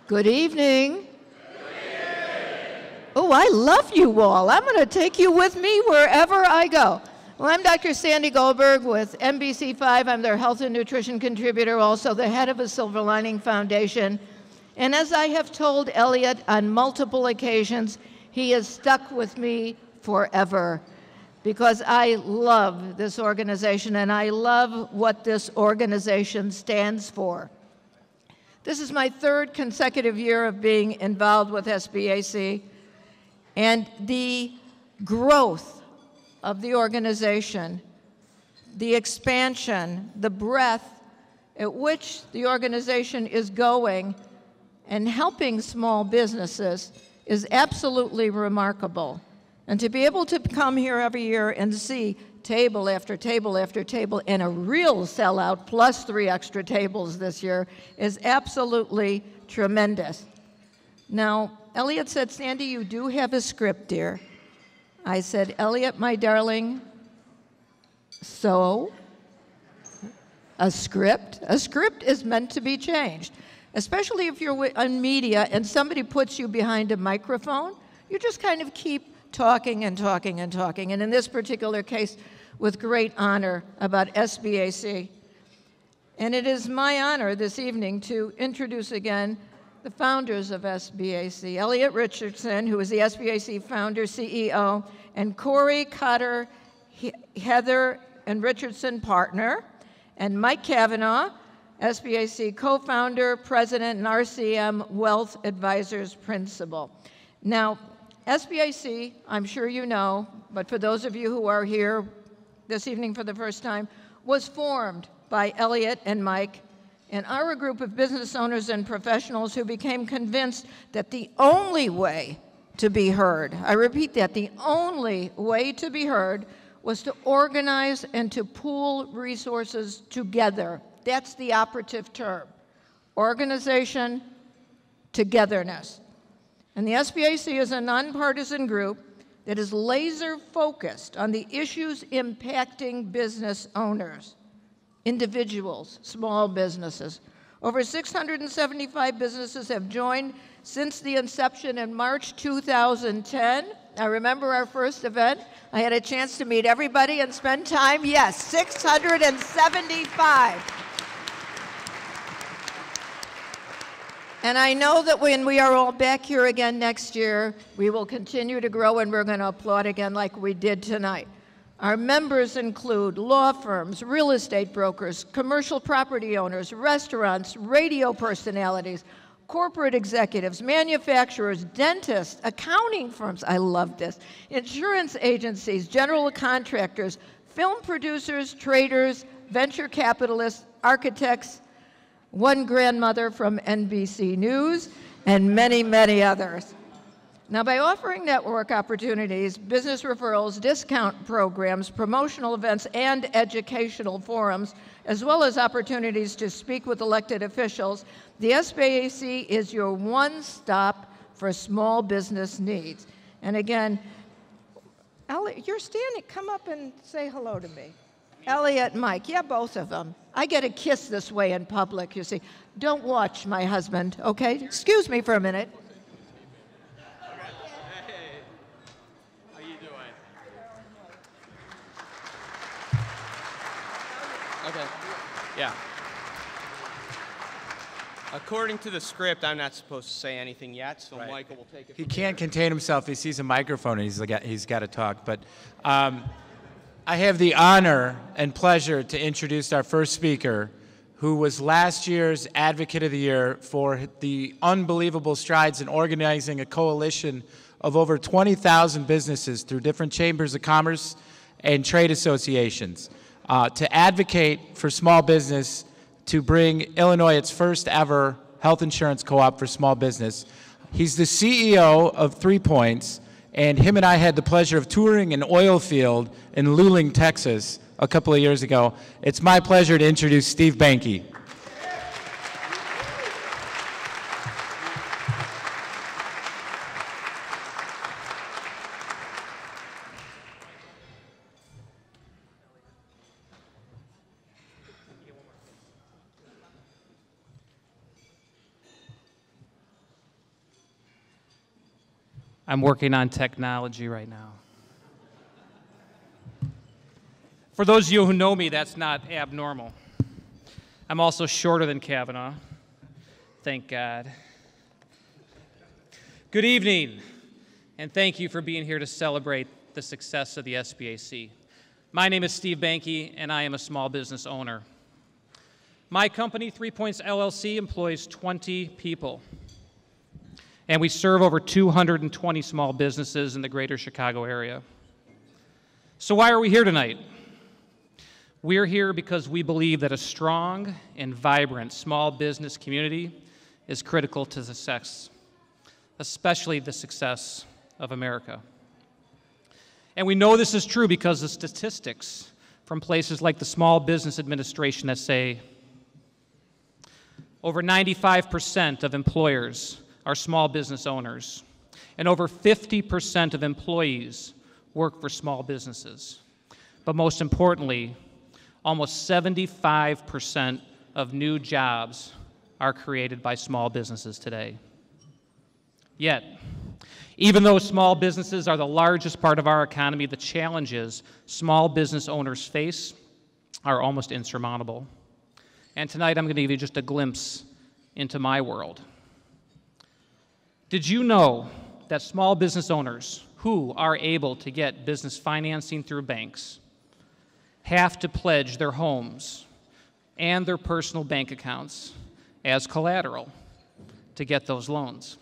Good evening. Oh, I love you all. I'm going to take you with me wherever I go. Well, I'm Dr. Sandy Goldberg with NBC5. I'm their health and nutrition contributor, also the head of the Silver Lining Foundation. And as I have told Elliot on multiple occasions, he is stuck with me forever because I love this organization and I love what this organization stands for. This is my third consecutive year of being involved with SBAC, and the growth of the organization, the expansion, the breadth at which the organization is going and helping small businesses is absolutely remarkable. And to be able to come here every year and see table after table after table and a real sellout plus 3 extra tables this year is absolutely tremendous. Now, Elliot said, Sandy, you do have a script, dear. I said, Elliot, my darling, so? A script? A script is meant to be changed, especially if you're on media and somebody puts you behind a microphone. You just kind of keep talking and talking and talking. And in this particular case, with great honor about SBAC. And it is my honor this evening to introduce again the founders of SBAC, Elliot Richardson, who is the SBAC founder, CEO, and Corey Cotter, Heather and Richardson partner, and Mike Cavanaugh, SBAC co-founder, president, and RCM Wealth Advisors principal. Now, SBAC, I'm sure you know, but for those of you who are here this evening for the first time, was formed by Elliot and Mike and are a group of business owners and professionals who became convinced that the only way to be heard, I repeat that, the only way to be heard was to organize and to pool resources together. That's the operative term. Organization, togetherness. And the SBAC is a nonpartisan group that is laser focused on the issues impacting business owners, individuals, small businesses. Over 675 businesses have joined since the inception in March 2010. I remember our first event. I had a chance to meet everybody and spend time. Yes, 675. And I know that when we are all back here again next year, we will continue to grow and we're going to applaud again like we did tonight. Our members include law firms, real estate brokers, commercial property owners, restaurants, radio personalities, corporate executives, manufacturers, dentists, accounting firms, I love this, insurance agencies, general contractors, film producers, traders, venture capitalists, architects, one grandmother from NBC News, and many, many others. Now, by offering network opportunities, business referrals, discount programs, promotional events, and educational forums, as well as opportunities to speak with elected officials, the SBAC is your one-stop for small business needs. And again, Elliot, you're standing, come up and say hello to me. Elliot, Mike, yeah, both of them. I get a kiss this way in public, you see. Don't watch my husband, okay? Excuse me for a minute. Hey, how you doing? Okay, yeah. According to the script, I'm not supposed to say anything yet, so right. Michael will take it. He can't contain himself. He sees a microphone and he's got to talk. But I have the honor and pleasure to introduce our first speaker, who was last year's Advocate of the Year for the unbelievable strides in organizing a coalition of over 20,000 businesses through different chambers of commerce and trade associations to advocate for small business, to bring Illinois its first ever health insurance co-op for small business. He's the CEO of 3 Points, and him and I had the pleasure of touring an oil field in Luling, Texas a couple of years ago. It's my pleasure to introduce Steve Banke. I'm working on technology right now. For those of you who know me, that's not abnormal. I'm also shorter than Kavanaugh. Thank God. Good evening, and thank you for being here to celebrate the success of the SBAC. My name is Steve Banke, and I am a small business owner. My company, 3 Points LLC, employs 20 people, and we serve over 220 small businesses in the greater Chicago area. So why are we here tonight? We're here because we believe that a strong and vibrant small business community is critical to success, especially the success of America. And we know this is true because of statistics from places like the Small Business Administration that say over 95% of employers are small business owners, and over 50% of employees work for small businesses. But most importantly, almost 75% of new jobs are created by small businesses today. Yet, even though small businesses are the largest part of our economy, the challenges small business owners face are almost insurmountable. And tonight I'm going to give you just a glimpse into my world. Did you know that small business owners who are able to get business financing through banks have to pledge their homes and their personal bank accounts as collateral to get those loans?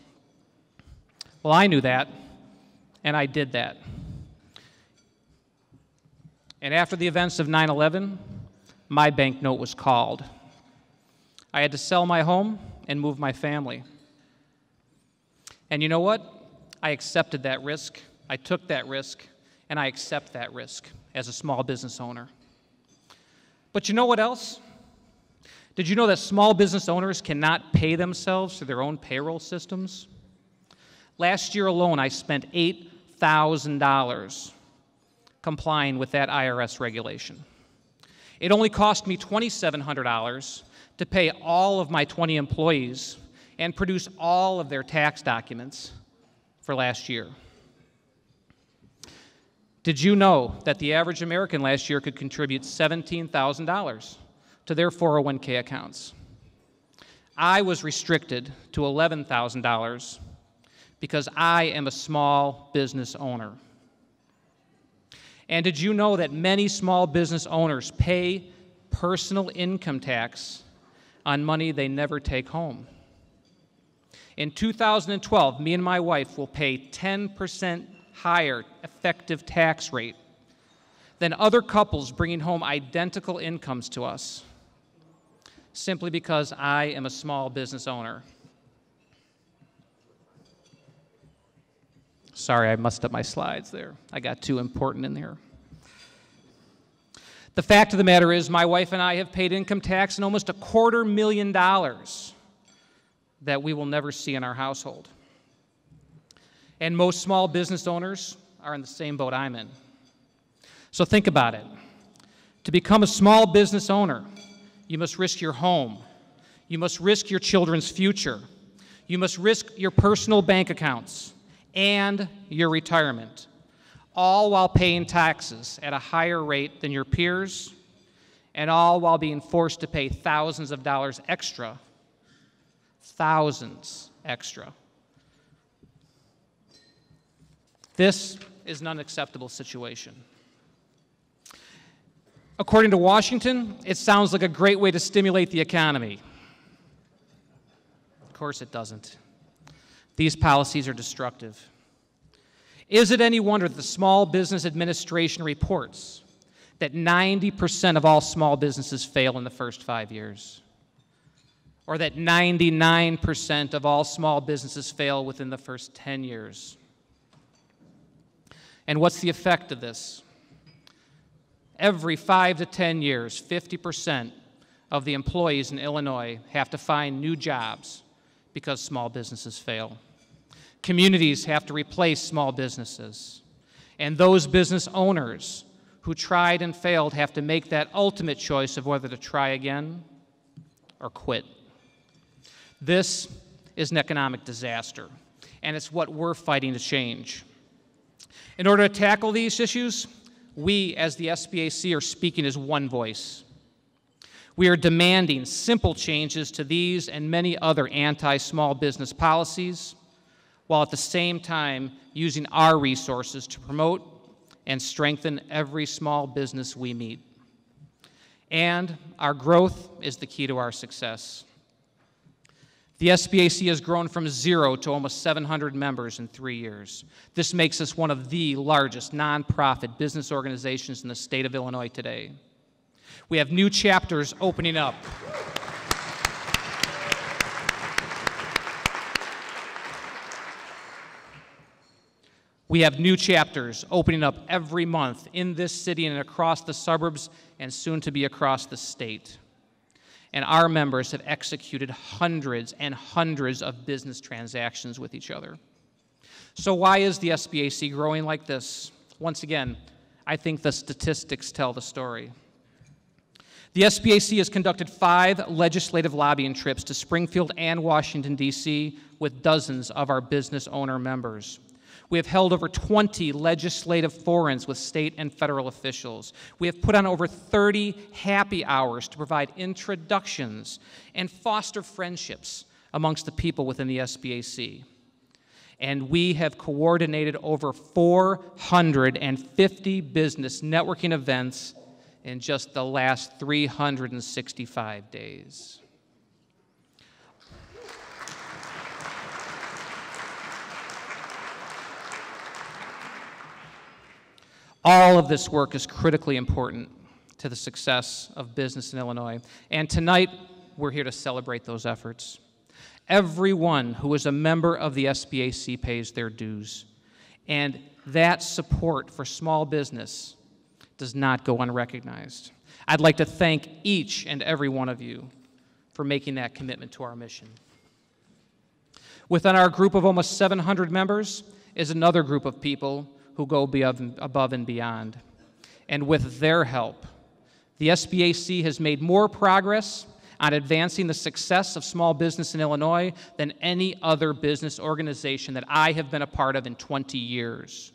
Well, I knew that, and I did that. And after the events of 9/11, my banknote was called. I had to sell my home and move my family. And you know what? I accepted that risk. I took that risk, and I accept that risk as a small business owner. But you know what else? Did you know that small business owners cannot pay themselves through their own payroll systems? Last year alone, I spent $8,000 complying with that IRS regulation. It only cost me $2,700 to pay all of my 20 employees and produce all of their tax documents for last year. Did you know that the average American last year could contribute $17,000 to their 401k accounts? I was restricted to $11,000 because I am a small business owner. And did you know that many small business owners pay personal income tax on money they never take home? In 2012, me and my wife will pay 10% higher effective tax rate than other couples bringing home identical incomes to us, simply because I am a small business owner. Sorry, I messed up my slides there. I got too important in there. The fact of the matter is, my wife and I have paid income tax in almost $250,000 that we will never see in our household. And most small business owners are in the same boat I'm in. So think about it. To become a small business owner, you must risk your home. You must risk your children's future. You must risk your personal bank accounts and your retirement, all while paying taxes at a higher rate than your peers, and all while being forced to pay thousands of dollars extra, thousands extra. This is an unacceptable situation. According to Washington, it sounds like a great way to stimulate the economy. Of course it doesn't. These policies are destructive. Is it any wonder that the Small Business Administration reports that 90% of all small businesses fail in the first 5 years? Or that 99% of all small businesses fail within the first 10 years? And what's the effect of this? Every 5 to 10 years, 50% of the employees in Illinois have to find new jobs because small businesses fail. Communities have to replace small businesses. And those business owners who tried and failed have to make that ultimate choice of whether to try again or quit. This is an economic disaster. and it's what we're fighting to change. In order to tackle these issues, we, as the SBAC, are speaking as one voice. We are demanding simple changes to these and many other anti-small business policies, while at the same time using our resources to promote and strengthen every small business we meet. And our growth is the key to our success. The SBAC has grown from 0 to almost 700 members in 3 years. This makes us one of the largest nonprofit business organizations in the state of Illinois today. We have new chapters opening up. We have new chapters opening up every month in this city and across the suburbs and soon to be across the state. And our members have executed hundreds and hundreds of business transactions with each other. So why is the SBAC growing like this? Once again, I think the statistics tell the story. The SBAC has conducted 5 legislative lobbying trips to Springfield and Washington, D.C. with dozens of our business owner members. We have held over 20 legislative forums with state and federal officials. We have put on over 30 happy hours to provide introductions and foster friendships amongst the people within the SBAC. And we have coordinated over 450 business networking events in just the last 365 days. All of this work is critically important to the success of business in Illinois, and tonight we're here to celebrate those efforts. Everyone who is a member of the SBAC pays their dues, and that support for small business does not go unrecognized. I'd like to thank each and every one of you for making that commitment to our mission. Within our group of almost 700 members is another group of people who go above and beyond. And with their help, the SBAC has made more progress on advancing the success of small business in Illinois than any other business organization that I have been a part of in 20 years.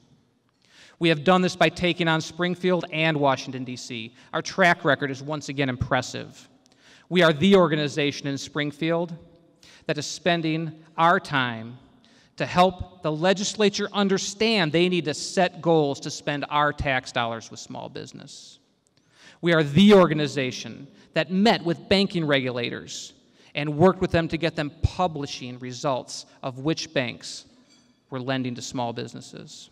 We have done this by taking on Springfield and Washington, D.C. Our track record is once again impressive. We are the organization in Springfield that is spending our time to help the legislature understand they need to set goals to spend our tax dollars with small business. We are the organization that met with banking regulators and worked with them to get them publishing results of which banks were lending to small businesses.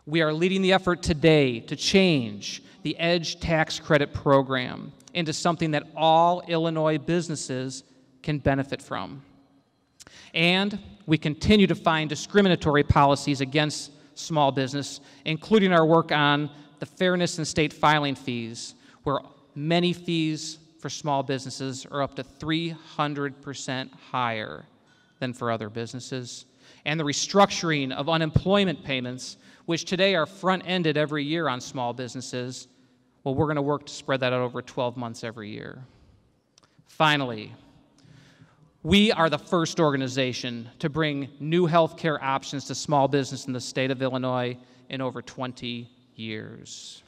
We are leading the effort today to change the EDGE tax credit program into something that all Illinois businesses can benefit from. And we continue to find discriminatory policies against small business, including our work on the fairness in state filing fees, where many fees for small businesses are up to 300% higher than for other businesses, and the restructuring of unemployment payments, which today are front-ended every year on small businesses. Well, we're going to work to spread that out over 12 months every year. Finally, we are the first organization to bring new health care options to small business in the state of Illinois in over 20 years.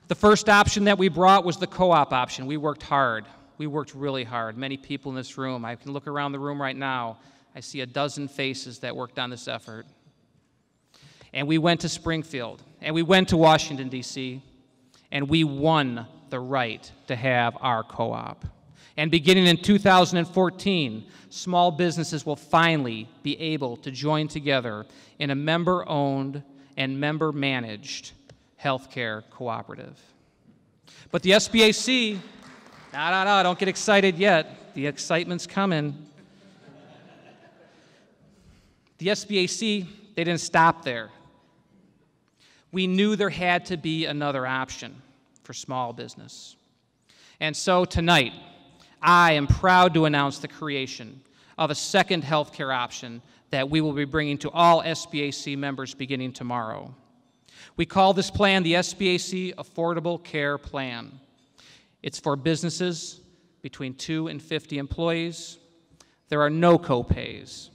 The first option that we brought was the co-op option. We worked hard. We worked really hard. Many people in this room, I can look around the room right now, I see a dozen faces that worked on this effort. And we went to Springfield, and we went to Washington, D.C., and we won the right to have our co-op. And beginning in 2014, small businesses will finally be able to join together in a member-owned and member-managed healthcare cooperative. But the SBAC, no, don't get excited yet. The excitement's coming. The SBAC, they didn't stop there. We knew there had to be another option for small business. And so tonight, I am proud to announce the creation of a second healthcare option that we will be bringing to all SBAC members beginning tomorrow. We call this plan the SBAC Affordable Care Plan. It's for businesses between 2 and 50 employees. There are no co-pays.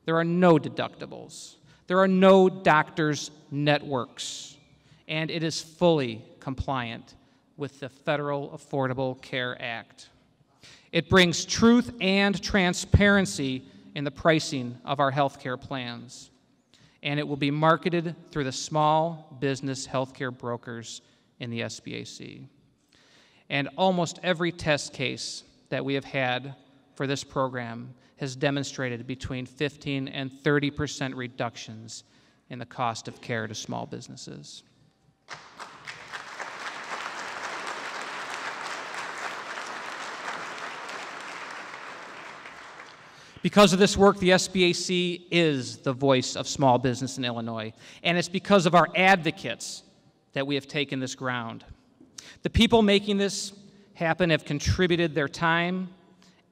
There are no deductibles. There are no doctors' networks. And it is fully compliant with the Federal Affordable Care Act. It brings truth and transparency in the pricing of our health care plans. And it will be marketed through the small business healthcare brokers in the SBAC. And almost every test case that we have had for this program has demonstrated between 15 and 30% reductions in the cost of care to small businesses. Because of this work, the SBAC is the voice of small business in Illinois, and it's because of our advocates that we have taken this ground. The people making this happen have contributed their time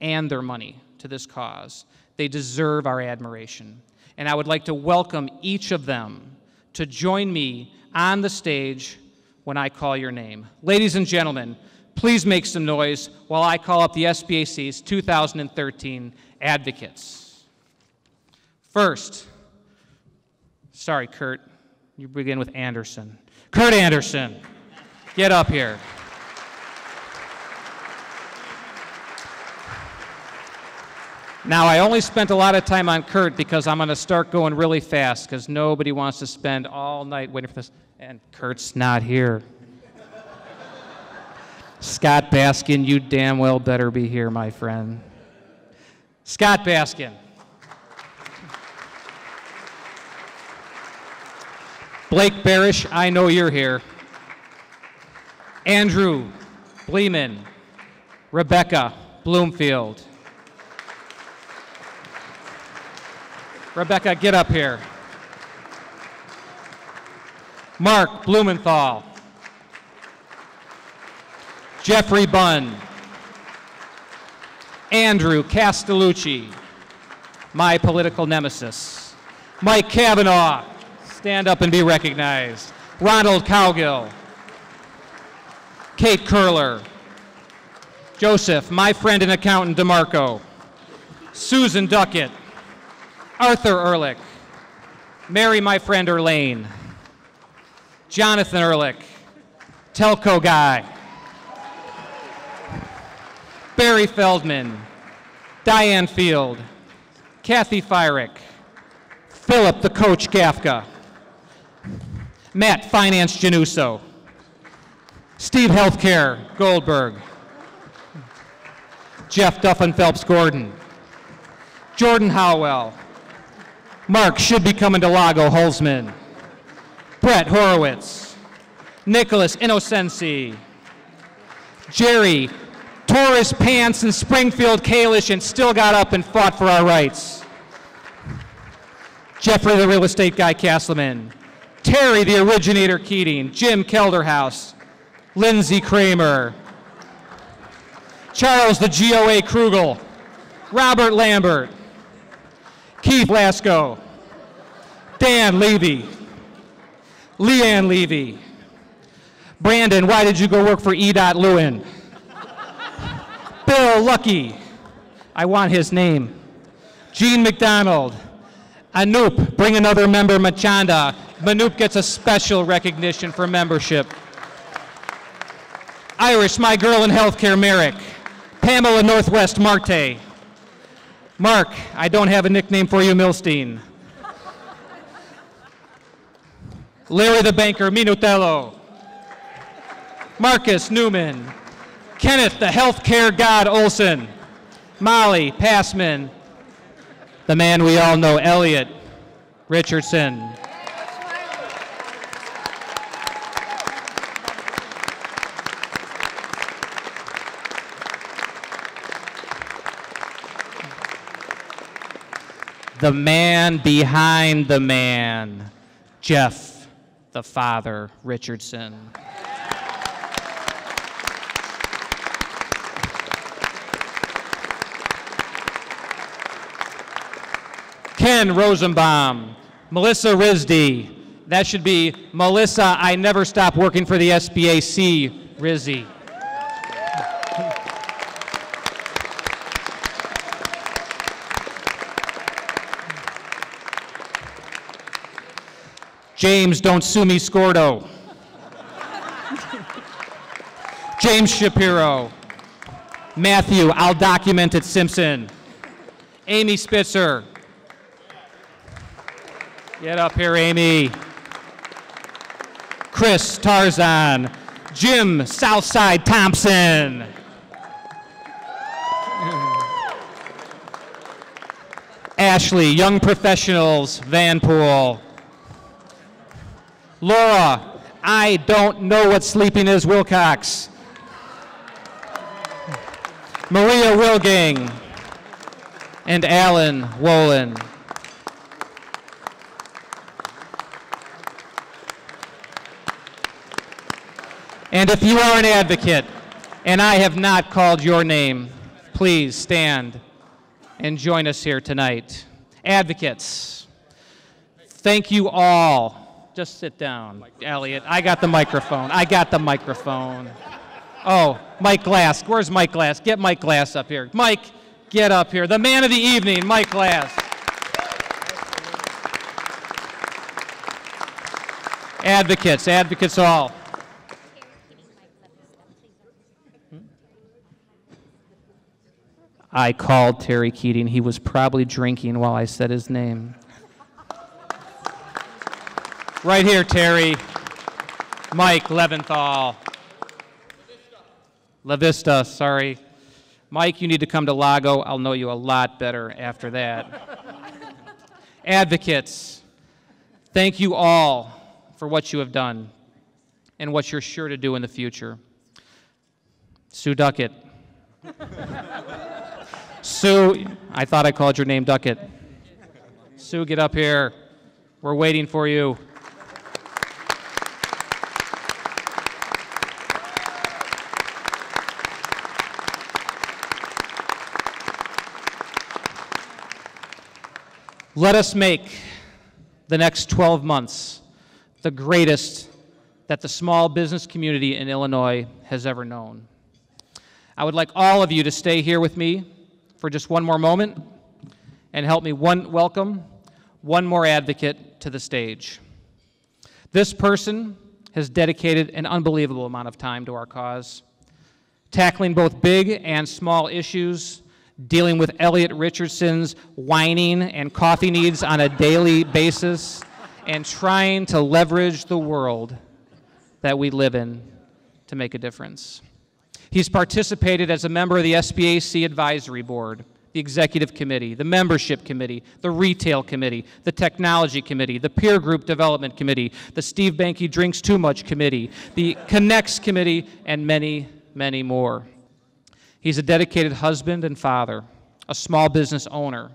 and their money to this cause. They deserve our admiration, and I would like to welcome each of them to join me on the stage when I call your name. Ladies and gentlemen, please make some noise while I call up the SBAC's 2013 advocates. First, sorry, Kurt, you begin with Anderson. Kurt Anderson, get up here. Now, I only spent a lot of time on Kurt because I'm going to start going really fast because nobody wants to spend all night waiting for this. And Kurt's not here. Scott Baskin, you damn well better be here, my friend. Scott Baskin. Blake Barish, I know you're here. Andrew Bleeman. Rebecca Bloomfield. Rebecca, get up here. Mark Blumenthal. Jeffrey Bunn. Andrew Castellucci, my political nemesis. Mike Kavanaugh, stand up and be recognized. Ronald Cowgill. Kate Curler. Joseph, my friend and accountant DeMarco. Susan Duckett. Arthur Ehrlich. Mary, my friend Erlane. Jonathan Ehrlich. Telco guy. Barry Feldman, Diane Field, Kathy Fyrick, Philip the Coach Gafka, Matt Finance Januso, Steve Healthcare Goldberg, Jeff Duffin Phelps Gordon, Jordan Howell, Mark should be coming to Lago Holzman, Brett Horowitz, Nicholas Innocenzi, Jerry tore his pants in Springfield Kalish and still got up and fought for our rights. Jeffrey the real estate guy Castleman, Terry the originator Keating, Jim Kelderhouse, Lindsey Kramer, Charles the GOA Krugel, Robert Lambert, Keith Lasko, Dan Levy, Leanne Levy, Brandon, why did you go work for E. Lewin? Bill Lucky, I want his name. Gene McDonald. Anoop, bring another member, Machanda. Manoop gets a special recognition for membership. Irish, my girl in healthcare, Merrick. Pamela Northwest Marte. Mark, I don't have a nickname for you, Milstein. Larry the banker, Minutello. Marcus Newman. Kenneth, the healthcare god Olson. Molly Passman. The man we all know, Elliot Richardson. The man behind the man, Jeff, the father, Richardson. Ken Rosenbaum, Melissa Risdy. That should be Melissa, I never stop working for the SBAC, Rizzy. James Don't Sue Me Scordo. James Shapiro. Matthew I'll Document It Simpson. Amy Spitzer. Get up here, Amy. Chris Tarzan. Jim Southside Thompson. Ashley Young Professionals Vanpool. Laura I Don't Know What Sleeping Is Wilcox. Maria Wilgang. And Alan Wolin. And if you are an advocate and I have not called your name, please stand and join us here tonight. Advocates, thank you all. Just sit down, Elliot. I got the microphone. I got the microphone. Oh, Mike Glass. Where's Mike Glass? Get Mike Glass up here. Mike, get up here. The man of the evening, Mike Glass. Advocates, advocates all. I called Terry Keating. He was probably drinking while I said his name. Right here, Terry. Mike Leventhal. La Vista, sorry. Mike, you need to come to Lago. I'll know you a lot better after that. Advocates, thank you all for what you have done and what you're sure to do in the future. Sue Duckett. Sue, I thought I called your name Duckett. Sue, get up here. We're waiting for you. Let us make the next 12 months the greatest that the small business community in Illinois has ever known. I would like all of you to stay here with me for just one more moment and help me welcome one more advocate to the stage. This person has dedicated an unbelievable amount of time to our cause, tackling both big and small issues, dealing with Elliot Richardson's whining and coffee needs on a daily basis, and trying to leverage the world that we live in to make a difference. He's participated as a member of the SBAC Advisory Board, the Executive Committee, the Membership Committee, the Retail Committee, the Technology Committee, the Peer Group Development Committee, the Steve Banke Drinks Too Much Committee, the Connects Committee, and many, many more. He's a dedicated husband and father, a small business owner,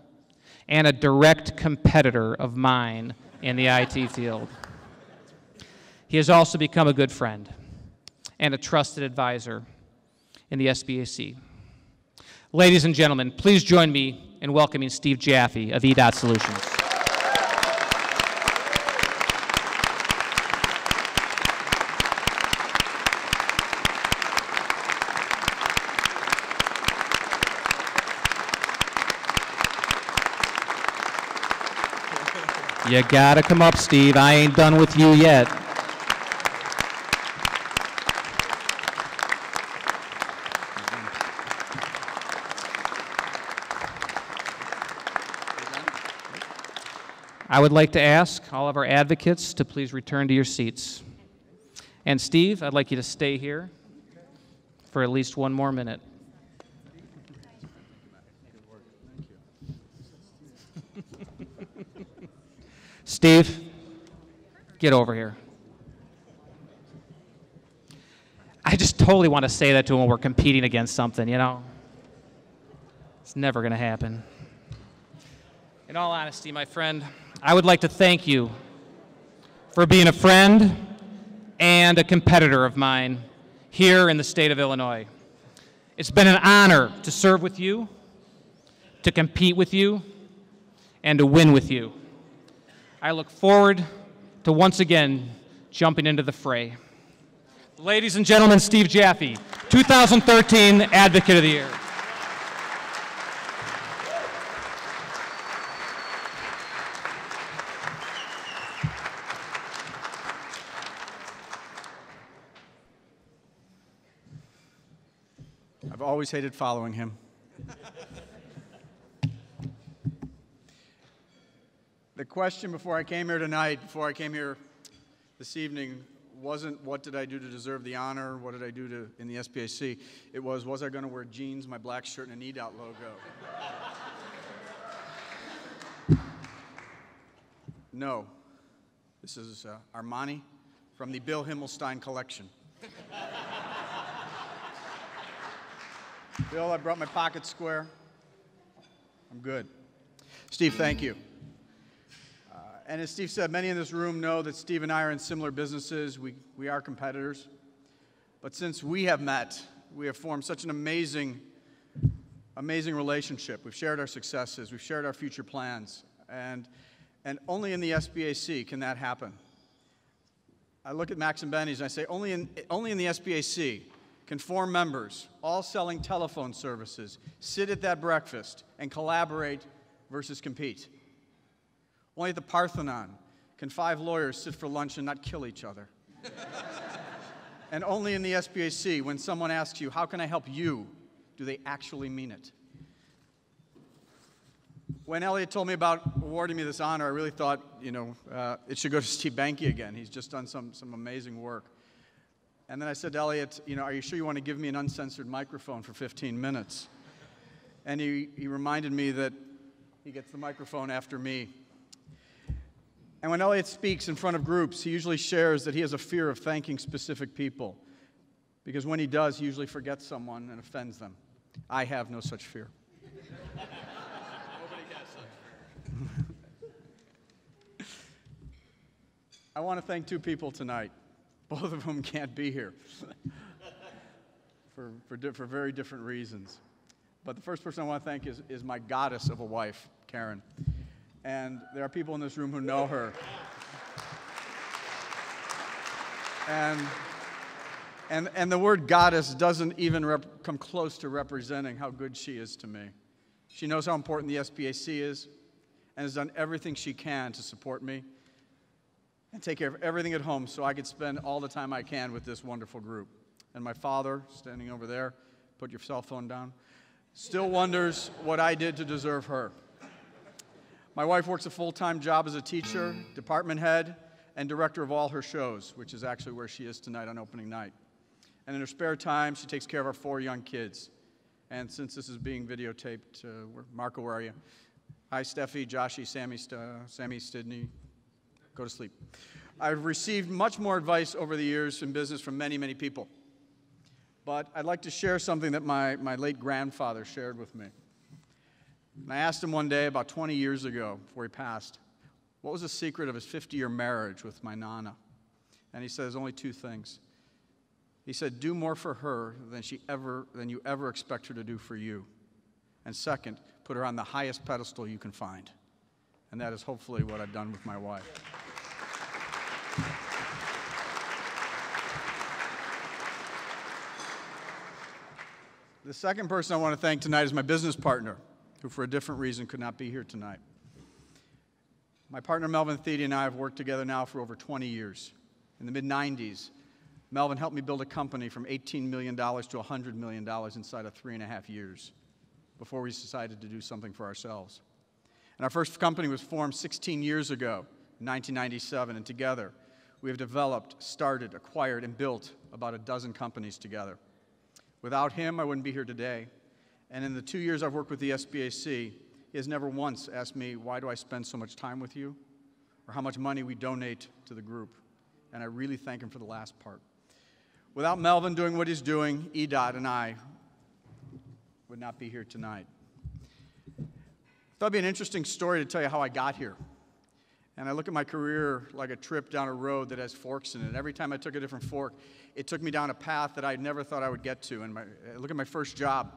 and a direct competitor of mine in the IT field. He has also become a good friend and a trusted advisor in the SBAC. Ladies and gentlemen, please join me in welcoming Steve Jaffe of EDOT Solutions. You gotta come up, Steve. I ain't done with you yet. I would like to ask all of our advocates to please return to your seats. And Steve, I'd like you to stay here for at least one more minute. Steve, get over here. I just totally want to say that to him when we're competing against something, you know? It's never going to happen. In all honesty, my friend, I would like to thank you for being a friend and a competitor of mine here in the state of Illinois. It's been an honor to serve with you, to compete with you, and to win with you. I look forward to once again jumping into the fray. Ladies and gentlemen, Steve Jaffe, 2013 Advocate of the Year. I've always hated following him. The question before I came here tonight, before I came here this evening, wasn't what did I do to deserve the honor, what did I do in the SBAC? It was I going to wear jeans, my black shirt, and an EDOT logo? No. This is Armani from the Bill Himmelstein collection. Bill, I brought my pocket square. I'm good. Steve, thank you. And as Steve said, many in this room know that Steve and I are in similar businesses. We are competitors. But since we have met, we have formed such an amazing relationship. We've shared our successes. We've shared our future plans. And only in the SBAC can that happen. I look at Max and Benny's and I say, only in the SBAC can 4 members, all selling telephone services, sit at that breakfast and collaborate versus compete. Only at the Parthenon can 5 lawyers sit for lunch and not kill each other. And only in the SBAC, when someone asks you, how can I help you, do they actually mean it? When Elliot told me about awarding me this honor, I really thought, it should go to Steve Banke again. He's just done some amazing work. And then I said to Elliot, are you sure you want to give me an uncensored microphone for 15 minutes? And he reminded me that he gets the microphone after me. And when Elliot speaks in front of groups, he usually shares that he has a fear of thanking specific people, because when he does, he usually forgets someone and offends them. I have no such fear. Nobody has such. I want to thank 2 people tonight, both of whom can't be here for very different reasons. But the first person I want to thank is my goddess of a wife, Karen. And there are people in this room who know her. And the word goddess doesn't even come close to representing how good she is to me. She knows how important the SBAC is and has done everything she can to support me and take care of everything at home so I could spend all the time I can with this wonderful group. And my father, standing over there, put your cell phone down, still wonders what I did to deserve her. My wife works a full-time job as a teacher, department head, and director of all her shows, which is actually where she is tonight on opening night. And in her spare time, she takes care of our 4 young kids. And since this is being videotaped, Marco, where are you? Hi, Steffi, Joshie, Sammy, Stidney. Go to sleep. I've received much more advice over the years in business from many, many people. But I'd like to share something that my late grandfather shared with me. And I asked him one day, about 20 years ago, before he passed, what was the secret of his 50-year marriage with my Nana? And he said, there's only 2 things. He said, do more for her than you ever expect her to do for you. And second, put her on the highest pedestal you can find. And that is hopefully what I've done with my wife. The second person I want to thank tonight is my business partner, who for a different reason could not be here tonight. My partner Melvin Thede and I have worked together now for over 20 years. In the mid-90s, Melvin helped me build a company from $18 million to $100 million inside of 3.5 years before we decided to do something for ourselves. And our first company was formed 16 years ago, in 1997, and together we have developed, started, acquired, and built about a dozen companies together. Without him, I wouldn't be here today. And in the 2 years I've worked with the SBAC, he has never once asked me, why do I spend so much time with you? Or how much money we donate to the group. And I really thank him for the last part. Without Melvin doing what he's doing, EDOT and I would not be here tonight. I thought it'd be an interesting story to tell you how I got here. And I look at my career like a trip down a road that has forks in it. Every time I took a different fork, it took me down a path that I never thought I would get to. And look at my first job.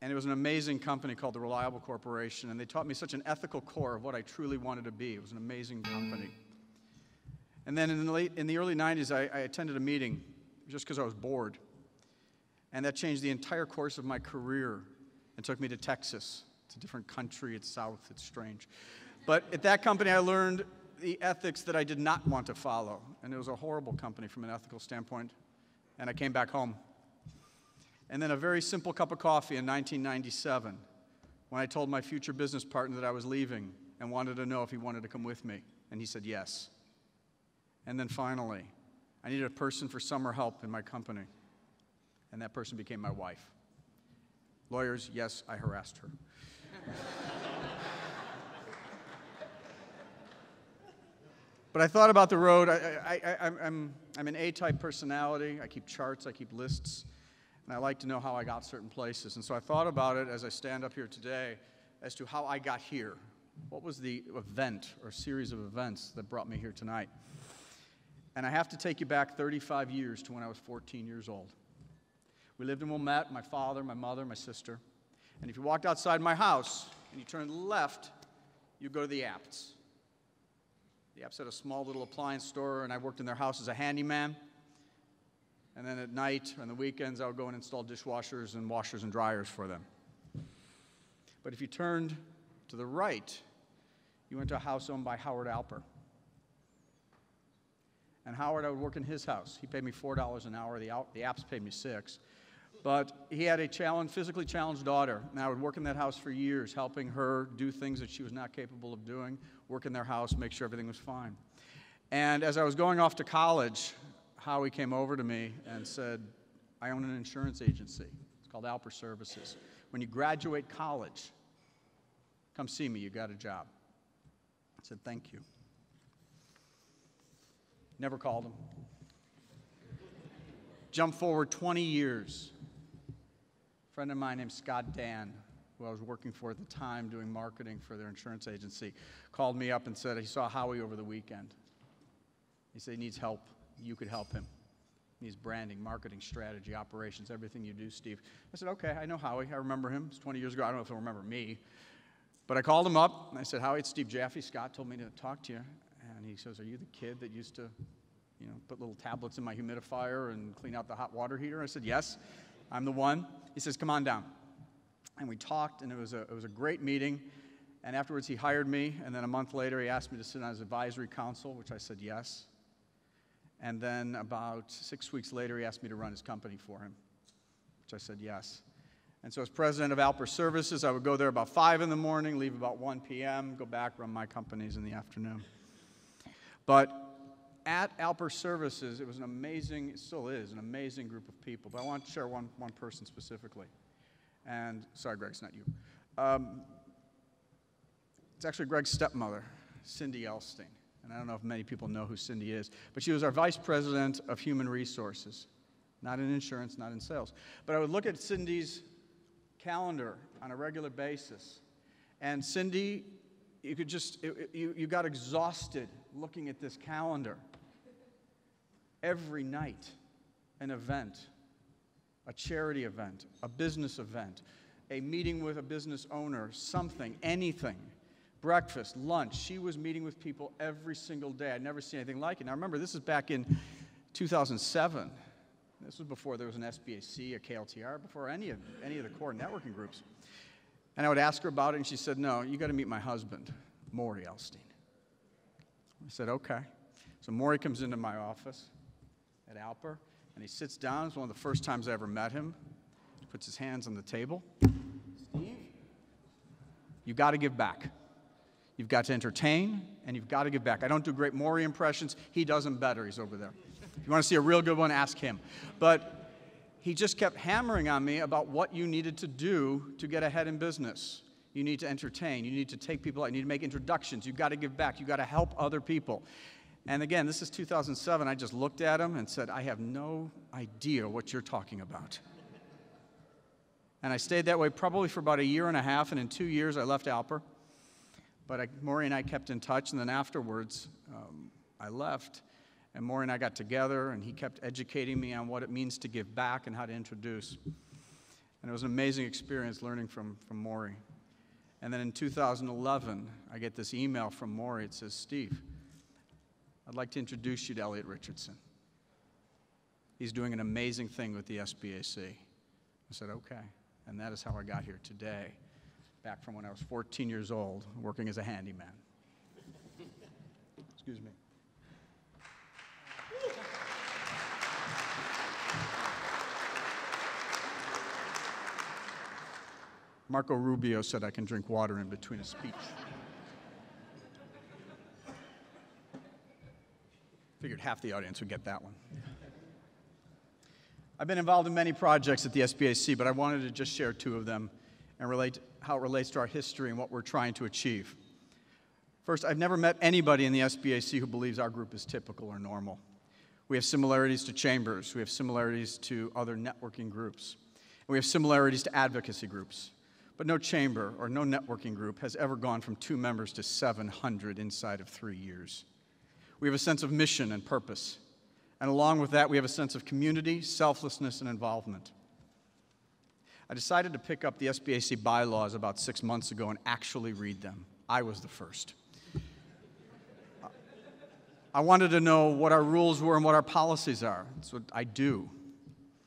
And it was an amazing company called the Reliable Corporation. And they taught me such an ethical core of what I truly wanted to be. It was an amazing company. And then in the early 90s, I attended a meeting just because I was bored. And that changed the entire course of my career and took me to Texas. It's a different country, it's south, it's strange. But at that company, I learned the ethics that I did not want to follow. And it was a horrible company from an ethical standpoint. And I came back home And then a very simple cup of coffee in 1997 when I told my future business partner that I was leaving and wanted to know if he wanted to come with me. And he said yes. And then finally, I needed a person for summer help in my company. And that person became my wife. Lawyers, yes, I harassed her. But I thought about the road. I'm an A-type personality. I keep charts, I keep lists, and I like to know how I got certain places. And so I thought about it as I stand up here today as to how I got here. What was the event or series of events that brought me here tonight? And I have to take you back 35 years to when I was 14 years old. We lived in Wilmette, my father, my mother, my sister. And if you walked outside my house and you turned left, you go to the Apts. The Apts had a small little appliance store, and I worked in their house as a handyman. And then at night, on the weekends, I would go and install dishwashers and washers and dryers for them. But if you turned to the right, you went to a house owned by Howard Alper. And Howard, I would work in his house. He paid me $4 an hour. The Apps paid me $6. But he had a physically challenged daughter, and I would work in that house for years, helping her do things that she was not capable of doing, work in their house, make sure everything was fine. And as I was going off to college, Howie came over to me and said, I own an insurance agency. It's called Alper Services. When you graduate college, come see me, you got a job. I said, thank you. Never called him. Jump forward 20 years. A friend of mine named Scott Dan, who I was working for at the time doing marketing for their insurance agency, called me up and said he saw Howie over the weekend. He said he needs help. You could help him. He needs branding, marketing, strategy, operations, everything you do, Steve. I said, okay, I know Howie. I remember him. It's 20 years ago. I don't know if he'll remember me. But I called him up, and I said, Howie, it's Steve Jaffe. Scott told me to talk to you. And he says, are you the kid that used to put little tablets in my humidifier and clean out the hot water heater? I said, yes, I'm the one. He says, come on down. And we talked, and it was a great meeting. And afterwards, he hired me, and then a month later, he asked me to sit on his advisory council, which I said yes. And then about 6 weeks later, he asked me to run his company for him, which I said yes. And so as president of Alper Services, I would go there about 5 in the morning, leave about 1 p.m., go back, run my companies in the afternoon. But at Alper Services, it was an amazing, it still is, an amazing group of people. But I want to share one person specifically. And, sorry, Greg, it's not you. It's actually Greg's stepmother, Cindy Elstein. And I don't know if many people know who Cindy is, but she was our vice president of human resources, not in insurance, not in sales. But I would look at Cindy's calendar on a regular basis, and Cindy, you could just, you got exhausted looking at this calendar. Every night, an event, a charity event, a business event, a meeting with a business owner, something, anything. Breakfast, lunch. She was meeting with people every single day. I'd never seen anything like it. Now remember, this is back in 2007. This was before there was an SBAC, a KLTR, before any of the core networking groups. And I would ask her about it, and she said, no, you got to meet my husband, Maury Elstein. I said, okay. So Maury comes into my office at Alper, and he sits down. It's one of the first times I ever met him. He puts his hands on the table. Steve, you got to give back. You've got to entertain, and you've got to give back. I don't do great Maury impressions. He does them better. He's over there. If you want to see a real good one, ask him. But he just kept hammering on me about what you needed to do to get ahead in business. You need to entertain. You need to take people out. You need to make introductions. You've got to give back. You've got to help other people. And again, this is 2007. I just looked at him and said, I have no idea what you're talking about. And I stayed that way probably for about a year and a half, and in 2 years, I left Alper. But Maury and I kept in touch, and then afterwards, I left, and Maury and I got together, and he kept educating me on what it means to give back and how to introduce. And it was an amazing experience learning from Maury. And then in 2011, I get this email from Maury. It says, Steve, I'd like to introduce you to Elliot Richardson. He's doing an amazing thing with the SBAC. I said, okay. And that is how I got here today, back from when I was 14 years old, working as a handyman. Excuse me. Marco Rubio said I can drink water in between a speech. Figured half the audience would get that one. I've been involved in many projects at the SBAC, but I wanted to just share two of them and relate how it relates to our history and what we're trying to achieve. First, I've never met anybody in the SBAC who believes our group is typical or normal. We have similarities to chambers. We have similarities to other networking groups. And we have similarities to advocacy groups. But no chamber or no networking group has ever gone from 2 members to 700 inside of 3 years. We have a sense of mission and purpose. And along with that, we have a sense of community, selflessness, and involvement. I decided to pick up the SBAC bylaws about 6 months ago and actually read them. I was the first. I wanted to know what our rules were and what our policies are. That's what I do.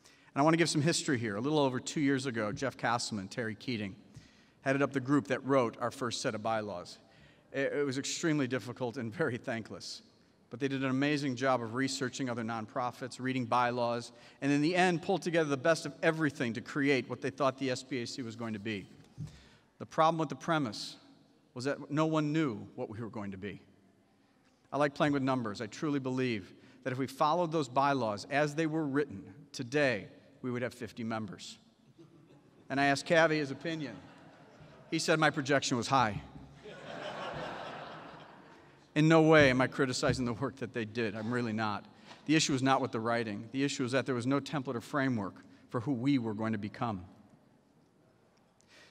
And I want to give some history here. A little over 2 years ago, Jeff Castleman, Terry Keating, headed up the group that wrote our first set of bylaws. It was extremely difficult and very thankless. But they did an amazing job of researching other nonprofits, reading bylaws, and in the end pulled together the best of everything to create what they thought the SBAC was going to be. The problem with the premise was that no one knew what we were going to be. I like playing with numbers. I truly believe that if we followed those bylaws as they were written, today we would have 50 members. And I asked Cavi his opinion. He said my projection was high. In no way am I criticizing the work that they did. I'm really not. The issue is not with the writing. The issue is that there was no template or framework for who we were going to become.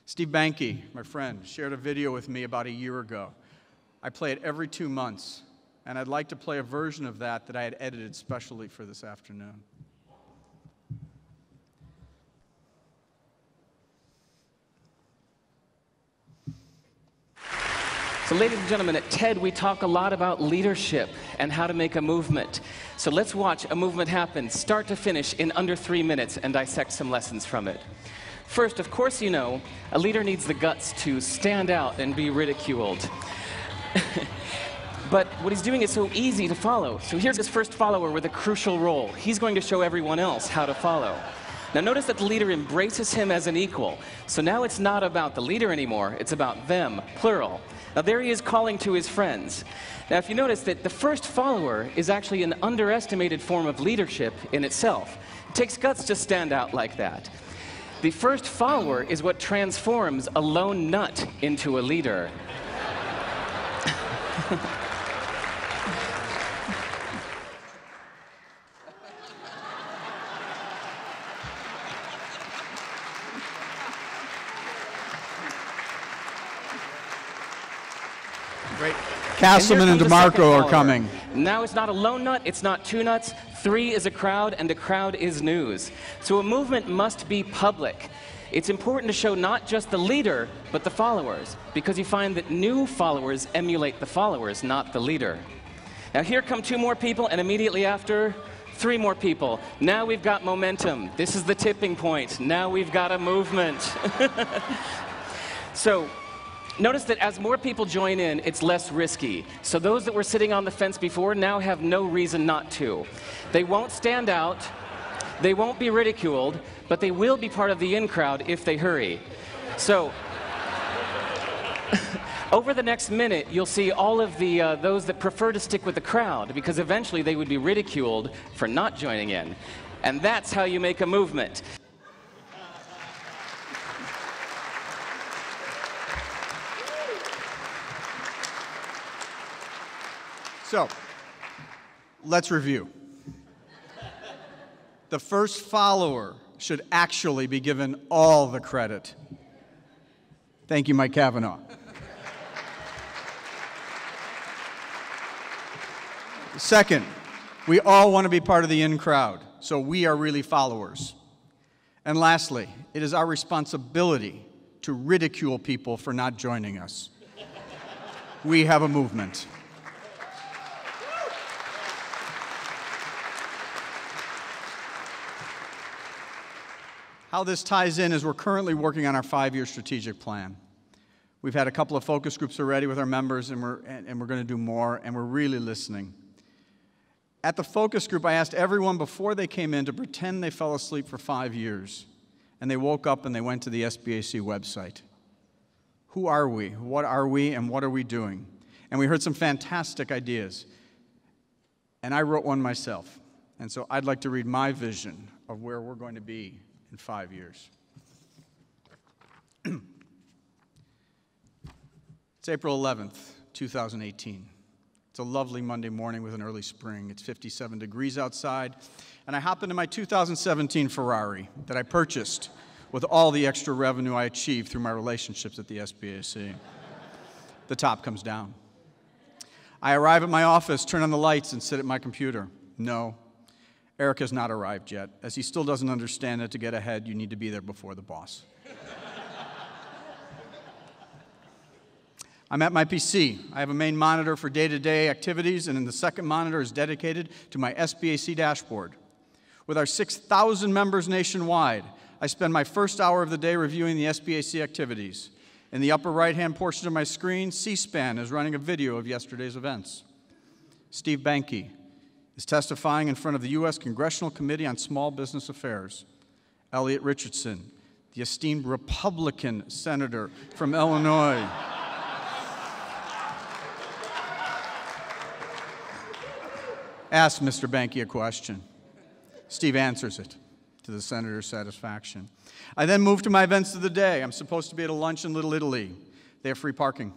Steve Banke, my friend, shared a video with me about a year ago. I play it every 2 months, and I'd like to play a version of that I had edited specially for this afternoon. So ladies and gentlemen, at TED we talk a lot about leadership and how to make a movement. So let's watch a movement happen, start to finish, in under 3 minutes and dissect some lessons from it. First, of course you know, a leader needs the guts to stand out and be ridiculed. But what he's doing is so easy to follow. So here's his first follower with a crucial role. He's going to show everyone else how to follow. Now notice that the leader embraces him as an equal. So now it's not about the leader anymore, it's about them, plural. Now there he is calling to his friends. Now if you notice that the first follower is actually an underestimated form of leadership in itself. It takes guts to stand out like that. The first follower is what transforms a lone nut into a leader. Great. Castleman and DeMarco are coming. Now it's not a lone nut, it's not 2 nuts. 3 is a crowd, and a crowd is news. So a movement must be public. It's important to show not just the leader, but the followers, because you find that new followers emulate the followers, not the leader. Now here come 2 more people, and immediately after, 3 more people. Now we've got momentum. This is the tipping point. Now we've got a movement. So notice that as more people join in, it's less risky. So those that were sitting on the fence before now have no reason not to. They won't stand out, they won't be ridiculed, but they will be part of the in crowd if they hurry. So over the next minute, you'll see all of those that prefer to stick with the crowd, because eventually they would be ridiculed for not joining in. And that's how you make a movement. So, let's review. The first follower should actually be given all the credit. Thank you, Mike Kavanaugh. Second, we all want to be part of the in crowd, so we are really followers. And lastly, it is our responsibility to ridicule people for not joining us. We have a movement. How this ties in is we're currently working on our 5-year strategic plan. We've had a couple of focus groups already with our members, and we're going to do more, and we're really listening. At the focus group, I asked everyone before they came in to pretend they fell asleep for 5 years and they woke up and they went to the SBAC website. Who are we? What are we? And what are we doing? And we heard some fantastic ideas. And I wrote one myself. And so I'd like to read my vision of where we're going to be in 5 years. It's April 11th, 2018. It's a lovely Monday morning with an early spring. It's 57 degrees outside. And I hop into my 2017 Ferrari that I purchased with all the extra revenue I achieved through my relationships at the SBAC. The top comes down. I arrive at my office, turn on the lights, and sit at my computer. No, Eric has not arrived yet, as he still doesn't understand that to get ahead, you need to be there before the boss. I'm at my PC. I have a main monitor for day-to-day activities, and then the second monitor is dedicated to my SBAC dashboard. With our 6,000 members nationwide, I spend my first hour of the day reviewing the SBAC activities. In the upper right-hand portion of my screen, C-SPAN is running a video of yesterday's events. Steve Banke is testifying in front of the U.S. Congressional Committee on Small Business Affairs. Elliot Richardson, the esteemed Republican senator from Illinois, asks Mr. Banke a question. Steve answers it to the senator's satisfaction. I then move to my events of the day. I'm supposed to be at a lunch in Little Italy. They have free parking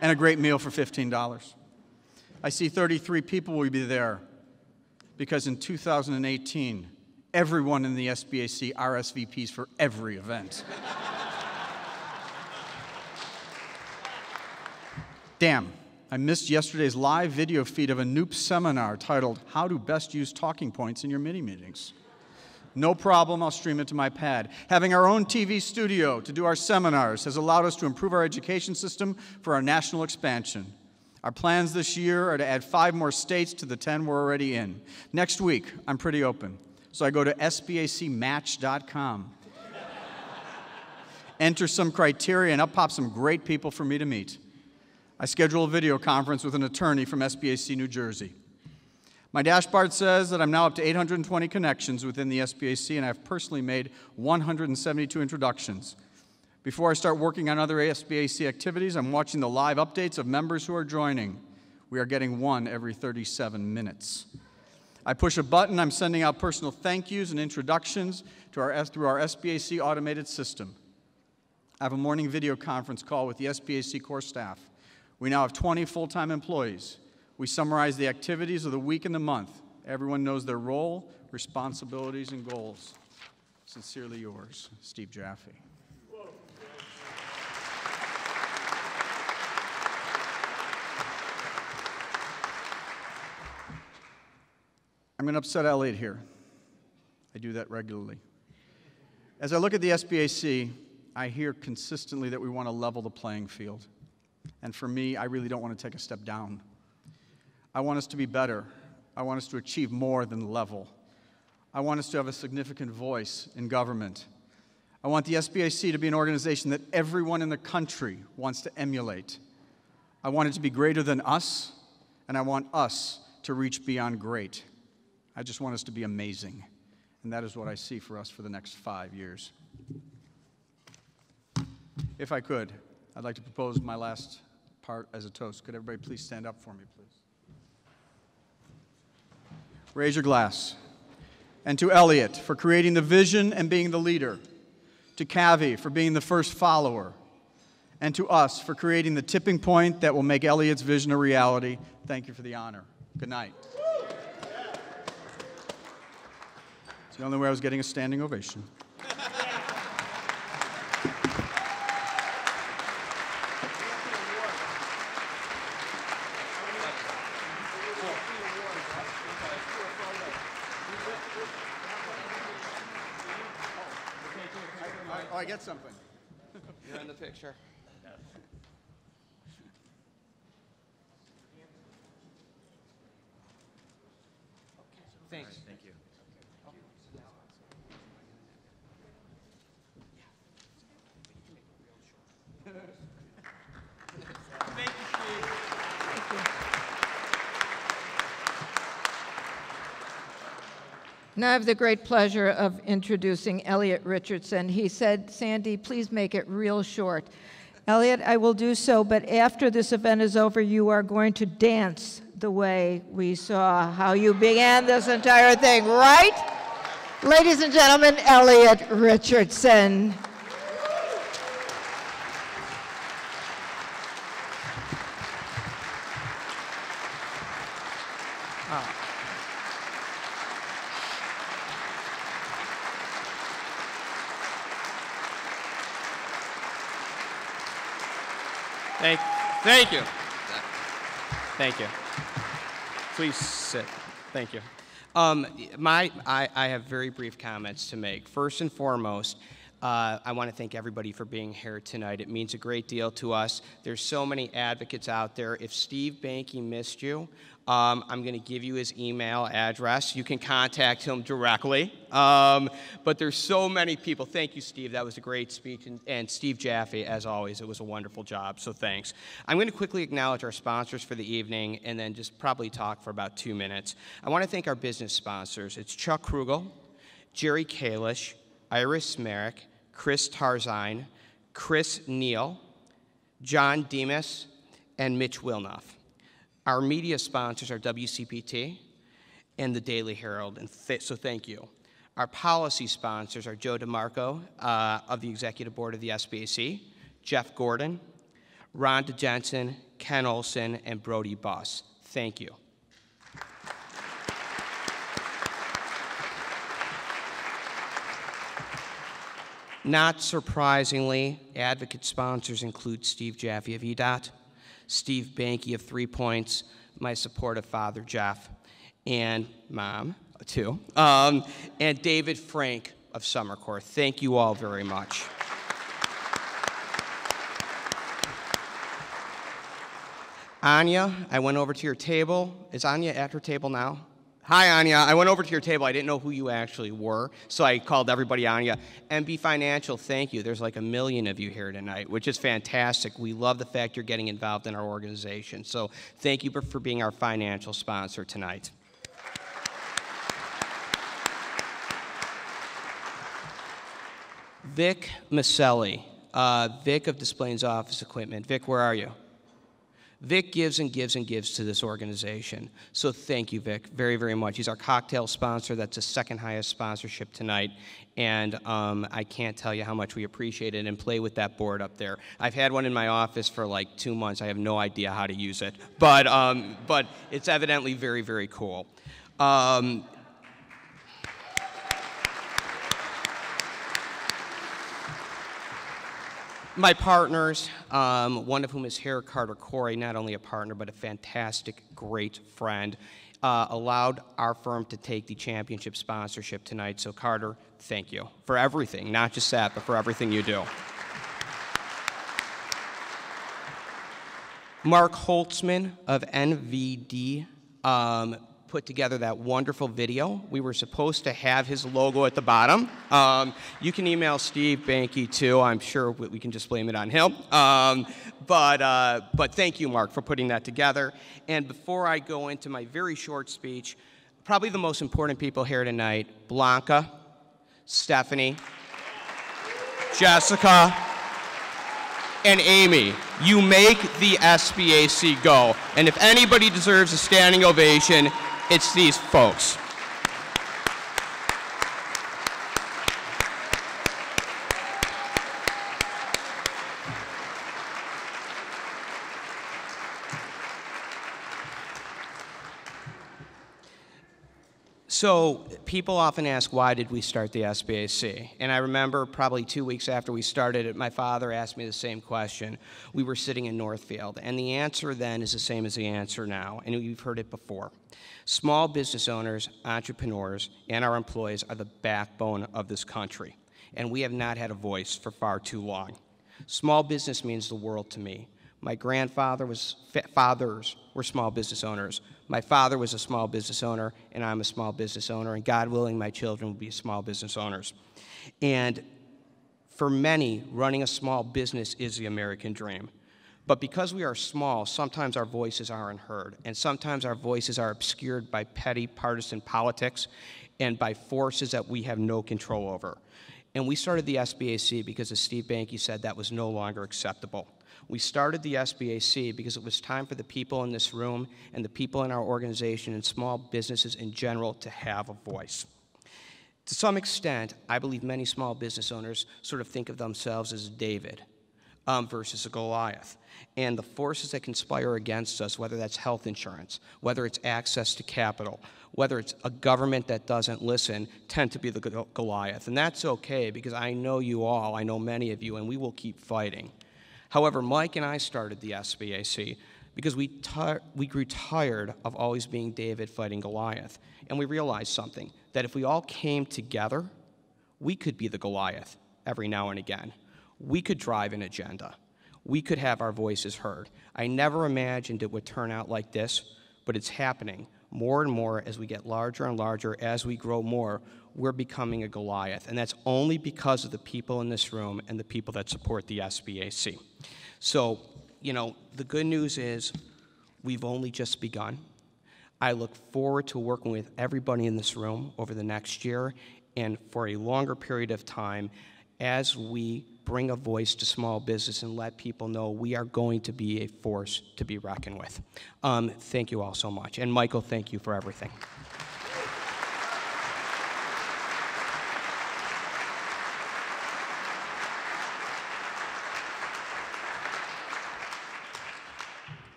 and a great meal for $15. I see 33 people will be there because in 2018, everyone in the SBAC RSVPs for every event. Damn. I missed yesterday's live video feed of a Noop seminar titled, How to Best Use Talking Points in Your Mini-Meetings. No problem, I'll stream it to my pad. Having our own TV studio to do our seminars has allowed us to improve our education system for our national expansion. Our plans this year are to add 5 more states to the 10 we're already in. Next week, I'm pretty open, so I go to sbacmatch.com. Enter some criteria, and up pop some great people for me to meet. I schedule a video conference with an attorney from SBAC New Jersey. My dashboard says that I'm now up to 820 connections within the SBAC, and I've personally made 172 introductions. Before I start working on other SBAC activities, I'm watching the live updates of members who are joining. We are getting one every 37 minutes. I push a button, I'm sending out personal thank yous and introductions through our SBAC automated system. I have a morning video conference call with the SBAC core staff. We now have 20 full-time employees. We summarize the activities of the week and the month. Everyone knows their role, responsibilities, and goals. Sincerely yours, Steve Jaffe. I'm going to upset Elliot here. I do that regularly. As I look at the SBAC, I hear consistently that we want to level the playing field. And for me, I really don't want to take a step down. I want us to be better. I want us to achieve more than level. I want us to have a significant voice in government. I want the SBAC to be an organization that everyone in the country wants to emulate. I want it to be greater than us, and I want us to reach beyond great. I just want us to be amazing. And that is what I see for us for the next 5 years. If I could, I'd like to propose my last part as a toast. Could everybody please stand up for me, please? Raise your glass. And to Elliot for creating the vision and being the leader. To Cavi for being the first follower. And to us for creating the tipping point that will make Elliot's vision a reality. Thank you for the honor. Good night. It's the only way I was getting a standing ovation. Oh, I get something. You're in the picture. Thanks. Thank you. Thank you, Steve. Now I have the great pleasure of introducing Elliot Richardson. He said, Sandy, please make it real short. Elliot, I will do so, but after this event is over, you are going to dance the way we saw how you began this entire thing, right? Ladies and gentlemen, Elliot Richardson. Thank you. Thank you. Please sit. Thank you. I have very brief comments to make. First and foremost, I want to thank everybody for being here tonight. It means a great deal to us. There's so many advocates out there. If Steve Banky missed you, I'm going to give you his email address. You can contact him directly. But there's so many people. Thank you, Steve. That was a great speech. And Steve Jaffe, as always, it was a wonderful job, so thanks. I'm going to quickly acknowledge our sponsors for the evening and then just probably talk for about 2 minutes. I want to thank our business sponsors. It's Chuck Krugel, Jerry Kalish, Iris Merrick, Chris Tarzine, Chris Neal, John Demas, and Mitch Wilnoff. Our media sponsors are WCPT and the Daily Herald, and so thank you. Our policy sponsors are Joe DeMarco of the Executive Board of the SBAC, Jeff Gordon, Rhonda Jensen, Ken Olson, and Brody Buss. Thank you. Not surprisingly, advocate sponsors include Steve Jaffe of EDOT, Steve Banky of 3 Points, my supportive father, Jeff, and Mom, too, and David Frank of Summer Corps. Thank you all very much. Anya, I went over to your table. Is Anya at her table now? Hi, Anya. I went over to your table. I didn't know who you actually were, so I called everybody Anya. MB Financial, thank you. There's like 1 million of you here tonight, which is fantastic. We love the fact you're getting involved in our organization. So thank you for being our financial sponsor tonight. Vic Maselli, Vic of Display and Office Equipment. Vic, where are you? Vic gives and gives and gives to this organization. So thank you, Vic, very, very much. He's our cocktail sponsor. That's the second highest sponsorship tonight. And I can't tell you how much we appreciate it and play with that board up there. I've had one in my office for like 2 months. I have no idea how to use it. But it's evidently very, very cool. My partners, one of whom is here, Carter Corey, not only a partner, but a fantastic, great friend, allowed our firm to take the championship sponsorship tonight. So Carter, thank you for everything, not just that, but for everything you do. Mark Holtzman of NVD put together that wonderful video. We were supposed to have his logo at the bottom. You can email Steve Banky too. I'm sure we can just blame it on him. But thank you, Mark, for putting that together. And before I go into my very short speech, probably the most important people here tonight, Blanca, Stephanie, Jessica, and Amy. You make the SBAC go. And if anybody deserves a standing ovation, it's these folks. So people often ask, why did we start the SBAC? And I remember probably 2 weeks after we started it, my father asked me the same question. We were sitting in Northfield, and the answer then is the same as the answer now, and you've heard it before. Small business owners, entrepreneurs, and our employees are the backbone of this country, and we have not had a voice for far too long. Small business means the world to me. My fathers were small business owners. My father was a small business owner, and I'm a small business owner, and God willing, my children will be small business owners. And for many, running a small business is the American dream. But because we are small, sometimes our voices aren't heard, and sometimes our voices are obscured by petty partisan politics and by forces that we have no control over. And we started the SBAC because, as Steve Banke said, that was no longer acceptable. We started the SBAC because it was time for the people in this room and the people in our organization and small businesses in general to have a voice. To some extent, I believe many small business owners sort of think of themselves as David versus a Goliath. And the forces that conspire against us, whether that's health insurance, whether it's access to capital, whether it's a government that doesn't listen, tend to be the Goliath. And that's okay, because I know you all, I know many of you, and we will keep fighting. However, Mike and I started the SBAC because we grew tired of always being David fighting Goliath. And we realized something, that if we all came together, we could be the Goliath every now and again. We could drive an agenda. We could have our voices heard. I never imagined it would turn out like this, but it's happening more and more as we get larger and larger. As we grow more, we're becoming a Goliath, and that's only because of the people in this room and the people that support the SBAC. So, you know, the good news is we've only just begun. I look forward to working with everybody in this room over the next year and for a longer period of time as we bring a voice to small business and let people know we are going to be a force to be reckoned with. Thank you all so much. And Michael, thank you for everything.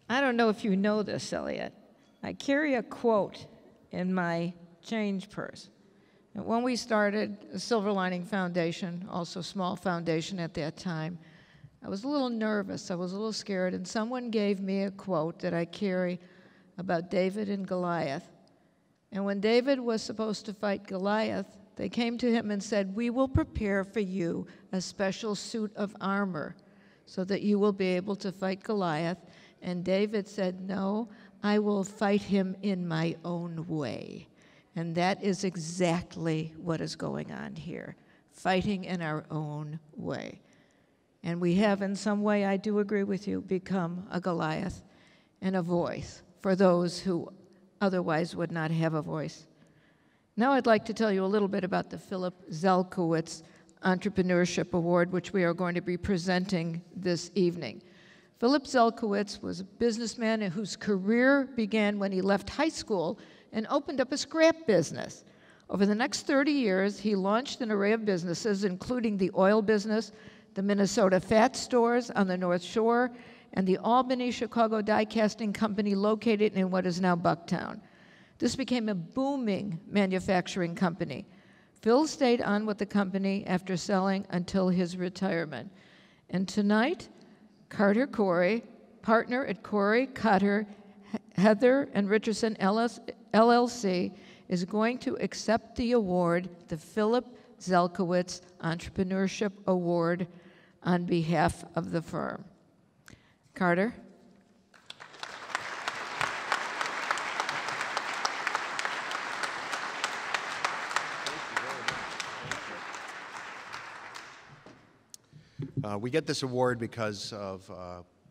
I don't know if you know this, Elliot. I carry a quote in my change purse. And when we started the Silver Lining Foundation, also a small foundation at that time, I was a little nervous, I was a little scared, and someone gave me a quote that I carry about David and Goliath. And when David was supposed to fight Goliath, they came to him and said, "We will prepare for you a special suit of armor so that you will be able to fight Goliath." And David said, "No, I will fight him in my own way." And that is exactly what is going on here, fighting in our own way. And we have, in some way, I do agree with you, become a Goliath and a voice for those who otherwise would not have a voice. Now I'd like to tell you a little bit about the Philip Zelkowitz Entrepreneurship Award, which we are going to be presenting this evening. Philip Zelkowitz was a businessman whose career began when he left high school and opened up a scrap business. Over the next 30 years, he launched an array of businesses, including the oil business, the Minnesota Fat Stores on the North Shore, and the Albany Chicago Die Casting Company located in what is now Bucktown. This became a booming manufacturing company. Phil stayed on with the company after selling until his retirement. And tonight, Carter Corey, partner at Corey, Cutter, Heather and Richardson LLC, is going to accept the award, the Philip Zelkowitz Entrepreneurship Award, on behalf of the firm. Carter? We get this award because of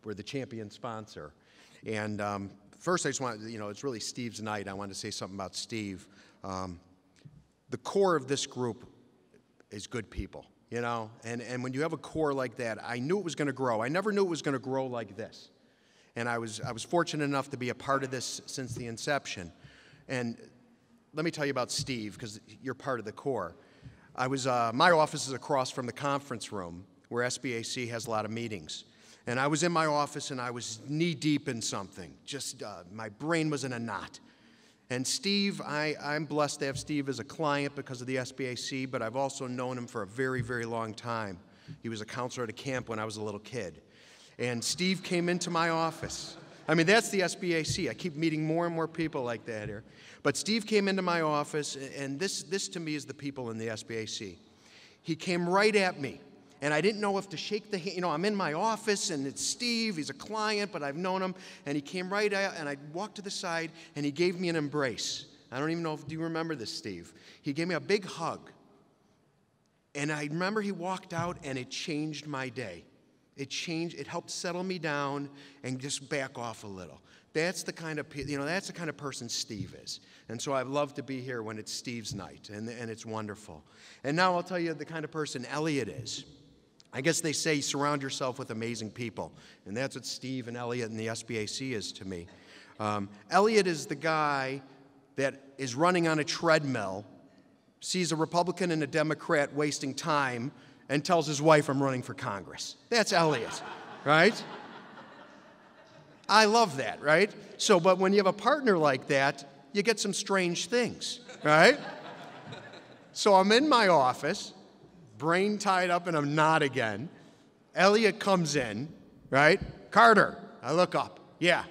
we're the champion sponsor. And first, I just want to, it's really Steve's night. I wanted to say something about Steve. The core of this group is good people, and when you have a core like that, I knew it was going to grow. I never knew it was going to grow like this. And I was fortunate enough to be a part of this since the inception. And let me tell you about Steve, because you're part of the core. My office is across from the conference room where SBAC has a lot of meetings. And I was in my office and I was knee-deep in something. Just my brain was in a knot. And Steve, I'm blessed to have Steve as a client because of the SBAC, but I've also known him for a very, very long time. He was a counselor at a camp when I was a little kid. And Steve came into my office. I mean, that's the SBAC. I keep meeting more and more people like that here. But Steve came into my office, and this to me is the people in the SBAC. He came right at me. And I didn't know if to shake the hand. I'm in my office, and it's Steve. He's a client, but I've known him. And he came right out, and I walked to the side, and he gave me an embrace. I don't even know do you remember this, Steve? He gave me a big hug. And I remember he walked out, and it changed my day. It helped settle me down and just back off a little. That's the kind of, that's the kind of person Steve is. And so I love to be here when it's Steve's night, and it's wonderful. And now I'll tell you the kind of person Elliot is. I guess they say surround yourself with amazing people, and that's what Steve and Elliot and the SBAC is to me. Elliot is the guy that is running on a treadmill, sees a Republican and a Democrat wasting time, and tells his wife, I'm running for Congress. That's Elliot, right? I love that, right? So, but when you have a partner like that, you get some strange things, right? So I'm in my office, brain tied up in a knot again. Elliot comes in, right? Carter, I look up. Yeah.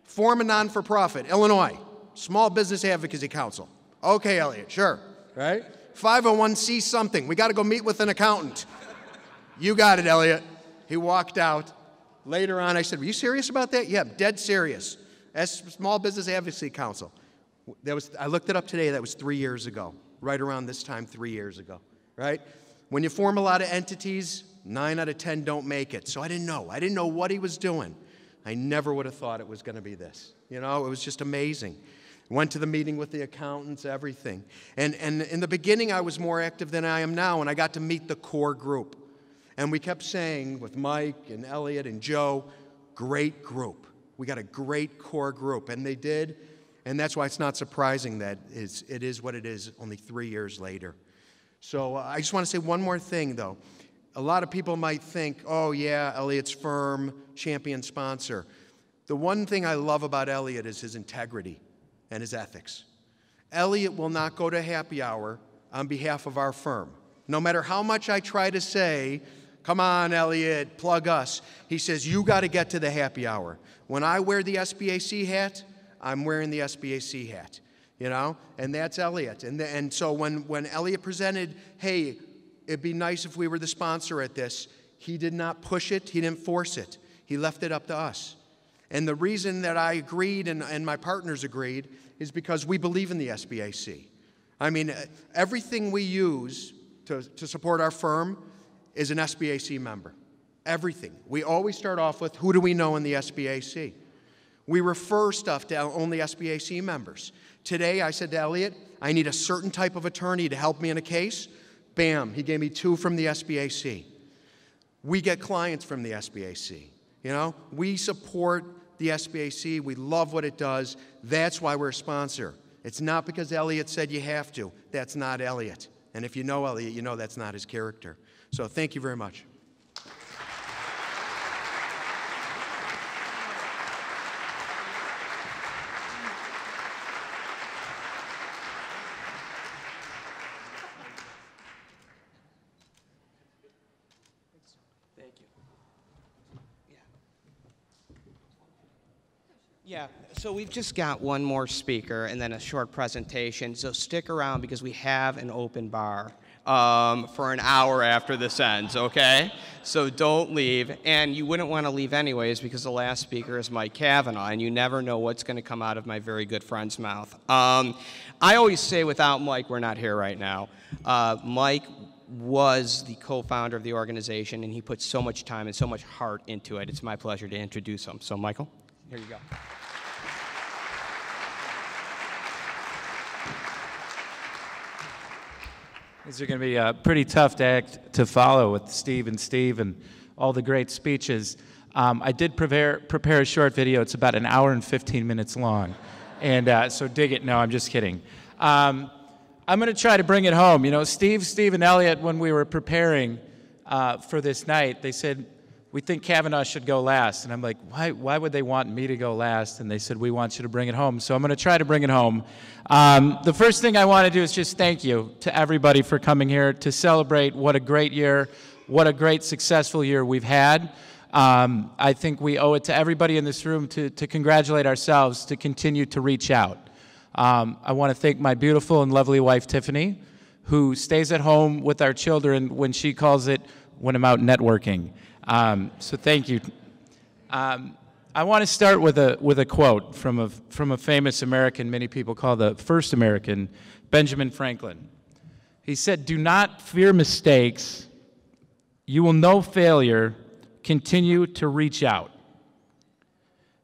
Form a non-for-profit, Illinois, Small Business Advocacy Council. Okay, Elliot, sure, right? 501c something. We got to go meet with an accountant. You got it, Elliot. He walked out. Later on, I said, were you serious about that? Yeah, dead serious. Small Business Advocacy Council. I looked it up today. That was 3 years ago, right around this time 3 years ago, right? When you form a lot of entities, 9 out of 10 don't make it. So I didn't know. I didn't know what he was doing. I never would have thought it was going to be this. It was just amazing. Went to the meeting with the accountants, everything. And in the beginning, I was more active than I am now, and I got to meet the core group. And we kept saying with Mike and Elliot and Joe, great group. We got a great core group. And they did. And that's why it's not surprising that it is what it is only 3 years later. So I just want to say one more thing, though. A lot of people might think, oh, yeah, Elliot's firm, champion sponsor. The one thing I love about Elliot is his integrity and his ethics. Elliot will not go to happy hour on behalf of our firm. No matter how much I try to say, come on, Elliot, plug us, he says, you got to get to the happy hour. When I wear the SBAC hat, I'm wearing the SBAC hat, and that's Elliot. And so when Elliot presented, hey, it'd be nice if we were the sponsor at this, he did not push it, he didn't force it. He left it up to us. And the reason that I agreed and my partners agreed is because we believe in the SBAC. I mean, everything we use to support our firm is an SBAC member. Everything. We always start off with, who do we know in the SBAC? We refer stuff to only SBAC members. Today, I said to Elliot, I need a certain type of attorney to help me in a case. Bam, he gave me 2 from the SBAC. We get clients from the SBAC. We support the SBAC. We love what it does. That's why we're a sponsor. It's not because Elliot said you have to. That's not Elliot. And if you know Elliot, you know that's not his character. So thank you very much. Yeah, so we've just got one more speaker and then a short presentation, so stick around because we have an open bar for an hour after this ends, okay? So don't leave, and you wouldn't want to leave anyways because the last speaker is Mike Kavanaugh, and you never know what's going to come out of my very good friend's mouth. I always say without Mike, we're not here right now. Mike was the co-founder of the organization, and he put so much time and so much heart into it. It's my pleasure to introduce him. So, Michael, here you go. These are going to be a pretty tough act to follow with Steve and all the great speeches. I did prepare a short video. It's about an hour and 15 minutes long. And so dig it. No, I'm just kidding. I'm going to try to bring it home. Steve and Elliot, when we were preparing for this night, they said, we think Kavanaugh should go last. And I'm like, why would they want me to go last? And they said, we want you to bring it home. So I'm going to try to bring it home. The first thing I want to do is just thank you to everybody for coming here to celebrate what a great year, what a great successful year we've had. I think we owe it to everybody in this room to congratulate ourselves, to continue to reach out. I want to thank my beautiful and lovely wife, Tiffany, who stays at home with our children when she calls it when I'm out networking. So thank you. I want to start with a quote from a famous American many people call the first American, Benjamin Franklin. He said, "Do not fear mistakes. You will know failure continue to reach out.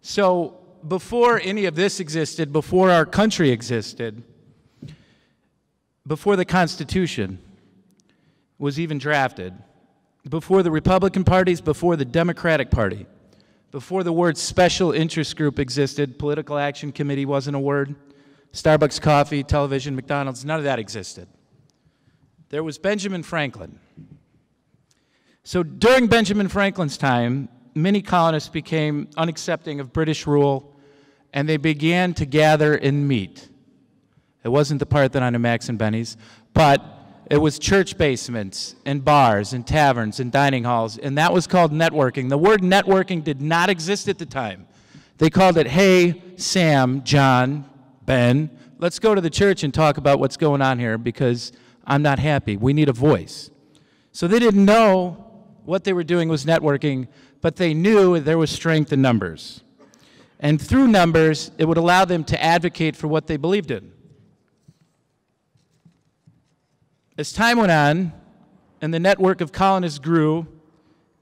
So before any of this existed, before our country existed, before the Constitution was even drafted, before the Republican parties, before the Democratic Party, before the word special interest group existed, political action committee wasn't a word, Starbucks coffee, television, McDonald's, none of that existed. There was Benjamin Franklin. So during Benjamin Franklin's time, many colonists became unaccepting of British rule, and they began to gather and meet. It wasn't the Parthenon and Max and Benny's, but it was church basements and bars and taverns and dining halls, and that was called networking. The word networking did not exist at the time. They called it, hey, Sam, John, Ben, let's go to the church and talk about what's going on here because I'm not happy. We need a voice. So they didn't know what they were doing was networking, but they knew there was strength in numbers. And through numbers, it would allow them to advocate for what they believed in. As time went on and the network of colonists grew,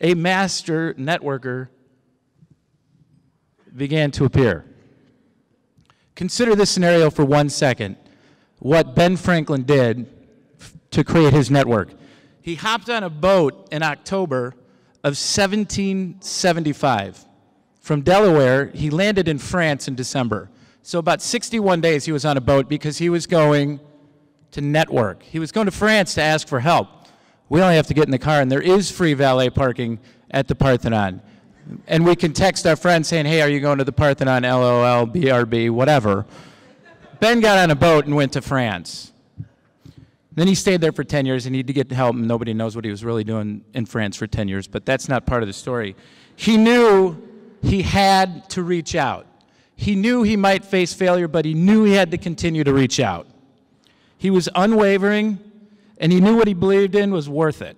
a master networker began to appear. Consider this scenario for 1 second, what Ben Franklin did to create his network. He hopped on a boat in October of 1775. From Delaware, he landed in France in December. So about 61 days he was on a boat because he was going to network. He was going to France to ask for help. We only have to get in the car, and there is free valet parking at the Parthenon. And we can text our friends saying, hey, are you going to the Parthenon, LOL, BRB, whatever. Ben got on a boat and went to France. Then he stayed there for 10 years and he had to get help, and nobody knows what he was really doing in France for 10 years, but that's not part of the story. He knew he had to reach out. He knew he might face failure, but he knew he had to continue to reach out. He was unwavering, and he knew what he believed in was worth it.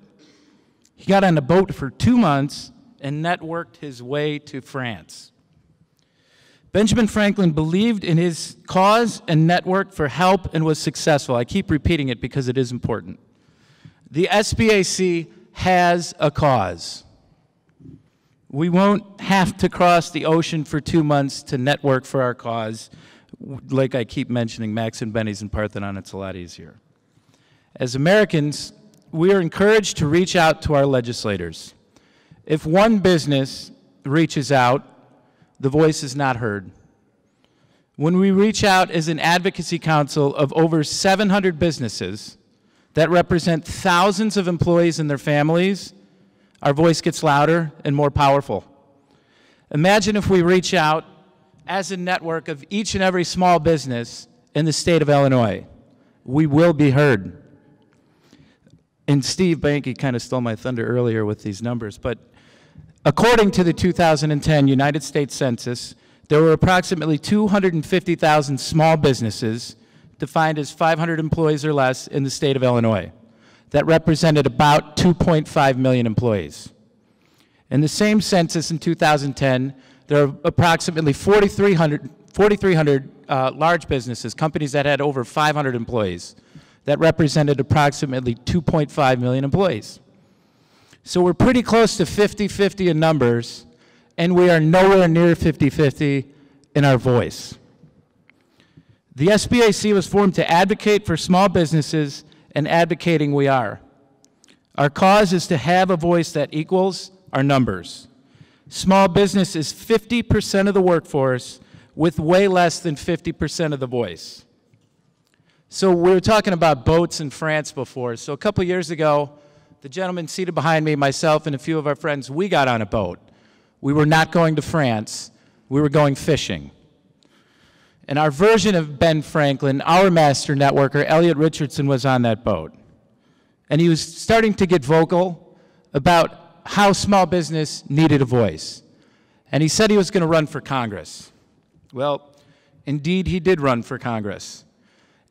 He got on a boat for 2 months and networked his way to France. Benjamin Franklin believed in his cause and networked for help and was successful. I keep repeating it because it is important. The SBAC has a cause. We won't have to cross the ocean for 2 months to network for our cause. Like I keep mentioning, Max and Benny's and Parthenon, it's a lot easier. As Americans, we are encouraged to reach out to our legislators. If one business reaches out, the voice is not heard. When we reach out as an advocacy council of over 700 businesses that represent thousands of employees and their families, our voice gets louder and more powerful. Imagine if we reach out as a network of each and every small business in the state of Illinois. We will be heard. And Steve Banke kind of stole my thunder earlier with these numbers, but according to the 2010 United States Census, there were approximately 250,000 small businesses defined as 500 employees or less in the state of Illinois. That represented about 2.5 million employees. In the same census in 2010, there are approximately 4,300 large businesses, companies that had over 500 employees. That represented approximately 2.5 million employees. So we're pretty close to 50-50 in numbers, and we are nowhere near 50-50 in our voice. The SBAC was formed to advocate for small businesses, and advocating we are. Our cause is to have a voice that equals our numbers. Small business is 50% of the workforce with way less than 50% of the voice. So we were talking about boats in France before. So a couple years ago, the gentleman seated behind me, myself, and a few of our friends, we got on a boat. We were not going to France. We were going fishing. And our version of Ben Franklin, our master networker, Elliot Richardson, was on that boat. And he was starting to get vocal about how small business needed a voice. And he said he was going to run for Congress. Well, indeed, he did run for Congress.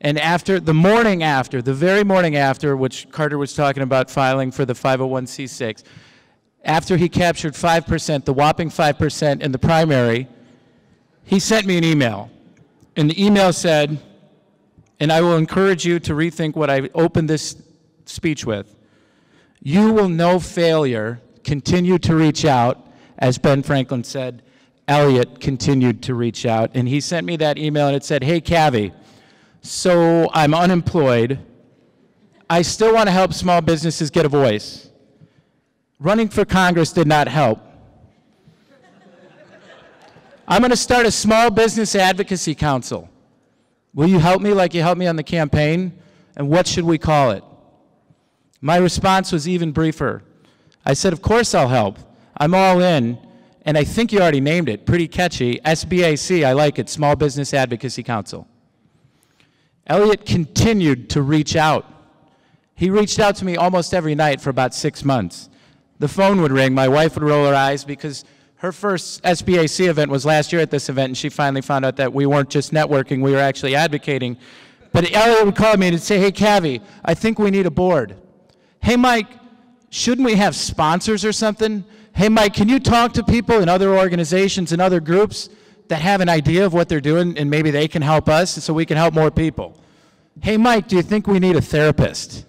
And after, the very morning after, which Carter was talking about filing for the 501c6, after he captured 5%, the whopping 5% in the primary, he sent me an email. And the email said, and I will encourage you to rethink what I opened this speech with, you will know failure continued to reach out. As Ben Franklin said, Elliot continued to reach out. And he sent me that email and it said, hey, Cavi, so I'm unemployed. I still want to help small businesses get a voice. Running for Congress did not help. I'm going to start a small business advocacy council. Will you help me like you helped me on the campaign? And what should we call it? My response was even briefer. I said, of course I'll help. I'm all in. And I think you already named it, pretty catchy, SBAC, I like it, Small Business Advocacy Council. Elliot continued to reach out. He reached out to me almost every night for about 6 months. The phone would ring, my wife would roll her eyes because her first SBAC event was last year at this event, and she finally found out that we weren't just networking, we were actually advocating. But Elliot would call me and he'd say, hey, Cavi, I think we need a board. Hey, Mike, shouldn't we have sponsors or something? Hey, Mike, can you talk to people in other organizations and other groups that have an idea of what they're doing and maybe they can help us so we can help more people? Hey, Mike, do you think we need a therapist?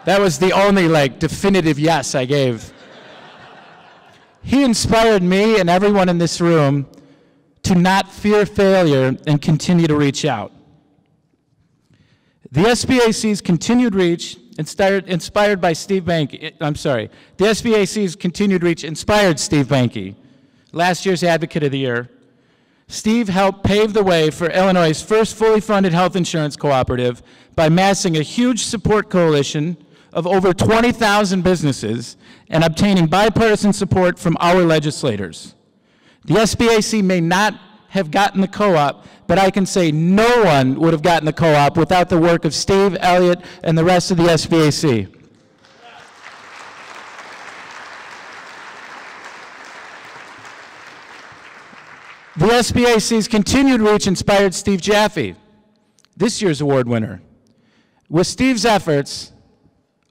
That was the only, definitive yes I gave. He inspired me and everyone in this room to not fear failure and continue to reach out. The SBAC's continued reach inspired by Steve Banke. The SBAC's continued reach inspired Steve Banke, last year's Advocate of the Year. Steve helped pave the way for Illinois' first fully funded health insurance cooperative by massing a huge support coalition of over 20,000 businesses and obtaining bipartisan support from our legislators. The SBAC may not have gotten the co-op, but I can say no one would have gotten the co-op without the work of Steve, Elliot, and the rest of the SBAC. The SBAC's continued reach inspired Steve Jaffe, this year's award winner. With Steve's efforts,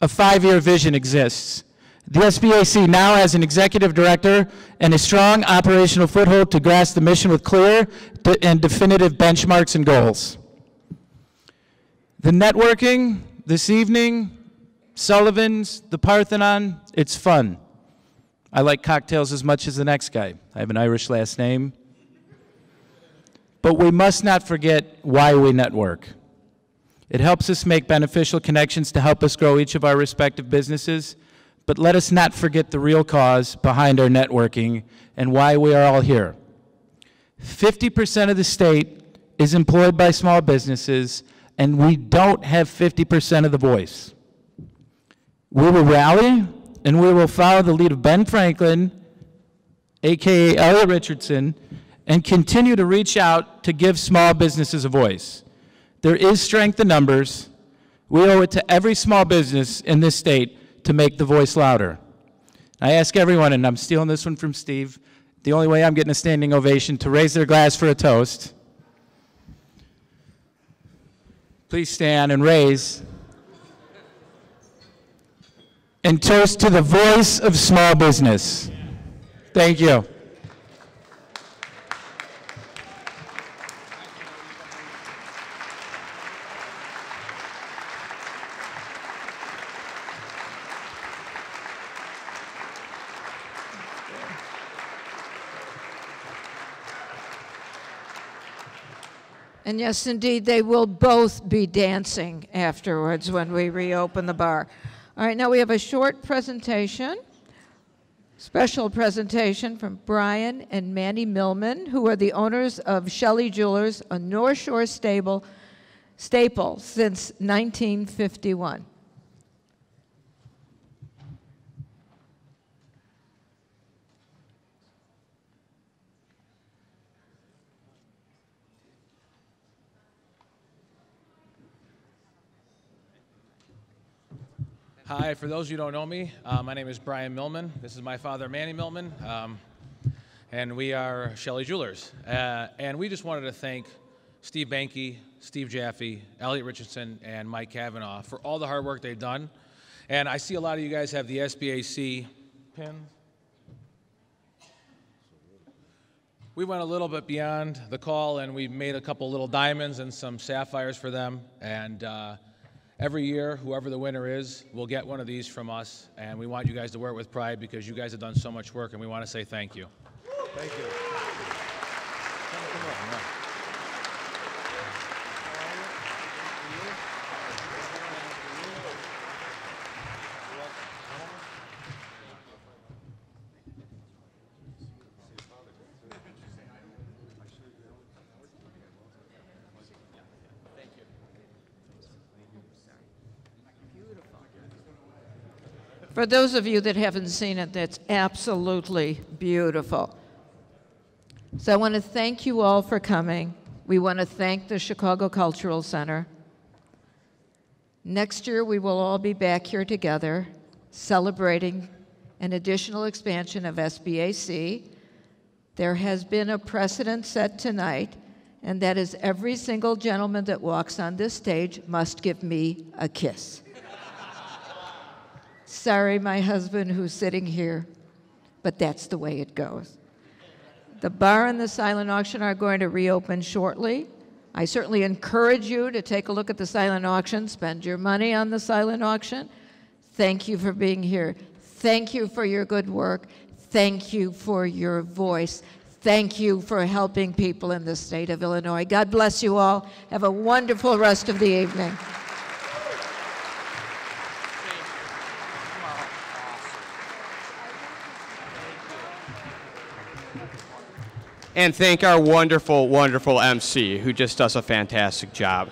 a 5-year vision exists. The SBAC now has an executive director and a strong operational foothold to grasp the mission with clear and definitive benchmarks and goals. The networking this evening, Sullivan's, the Parthenon, it's fun. I like cocktails as much as the next guy. I have an Irish last name. But we must not forget why we network. It helps us make beneficial connections to help us grow each of our respective businesses. But let us not forget the real cause behind our networking and why we are all here. 50% of the state is employed by small businesses, and we don't have 50% of the voice. We will rally, and we will follow the lead of Ben Franklin, AKA Elliot Richardson, and continue to reach out to give small businesses a voice. There is strength in numbers. We owe it to every small business in this state to make the voice louder. I ask everyone, and I'm stealing this one from Steve, the only way I'm getting a standing ovation, to raise their glass for a toast. Please stand and raise. And toast to the voice of small business. Thank you. And yes, indeed, they will both be dancing afterwards when we reopen the bar. All right, now we have a short presentation, special presentation from Brian and Manny Millman, who are the owners of Shelley Jewelers, a North Shore staple since 1951. Hi, for those of you who don't know me, my name is Brian Millman. This is my father, Manny Millman, and we are Shelley Jewelers. And we just wanted to thank Steve Banke, Steve Jaffe, Elliot Richardson, and Mike Cavanaugh for all the hard work they've done. And I see a lot of you guys have the SBAC pins. We went a little bit beyond the call, and we made a couple little diamonds and some sapphires for them. And Every year, whoever the winner is will get one of these from us, and we want you guys to wear it with pride because you guys have done so much work, and we want to say thank you. Thank you. For those of you that haven't seen it, that's absolutely beautiful. So I want to thank you all for coming. We want to thank the Chicago Cultural Center. Next year, we will all be back here together celebrating an additional expansion of SBAC. There has been a precedent set tonight, and that is every single gentleman that walks on this stage must give me a kiss. Sorry, my husband who's sitting here, but that's the way it goes. The bar and the silent auction are going to reopen shortly. I certainly encourage you to take a look at the silent auction, spend your money on the silent auction. Thank you for being here. Thank you for your good work. Thank you for your voice. Thank you for helping people in the state of Illinois. God bless you all. Have a wonderful rest of the evening. And thank our wonderful, wonderful MC, who just does a fantastic job.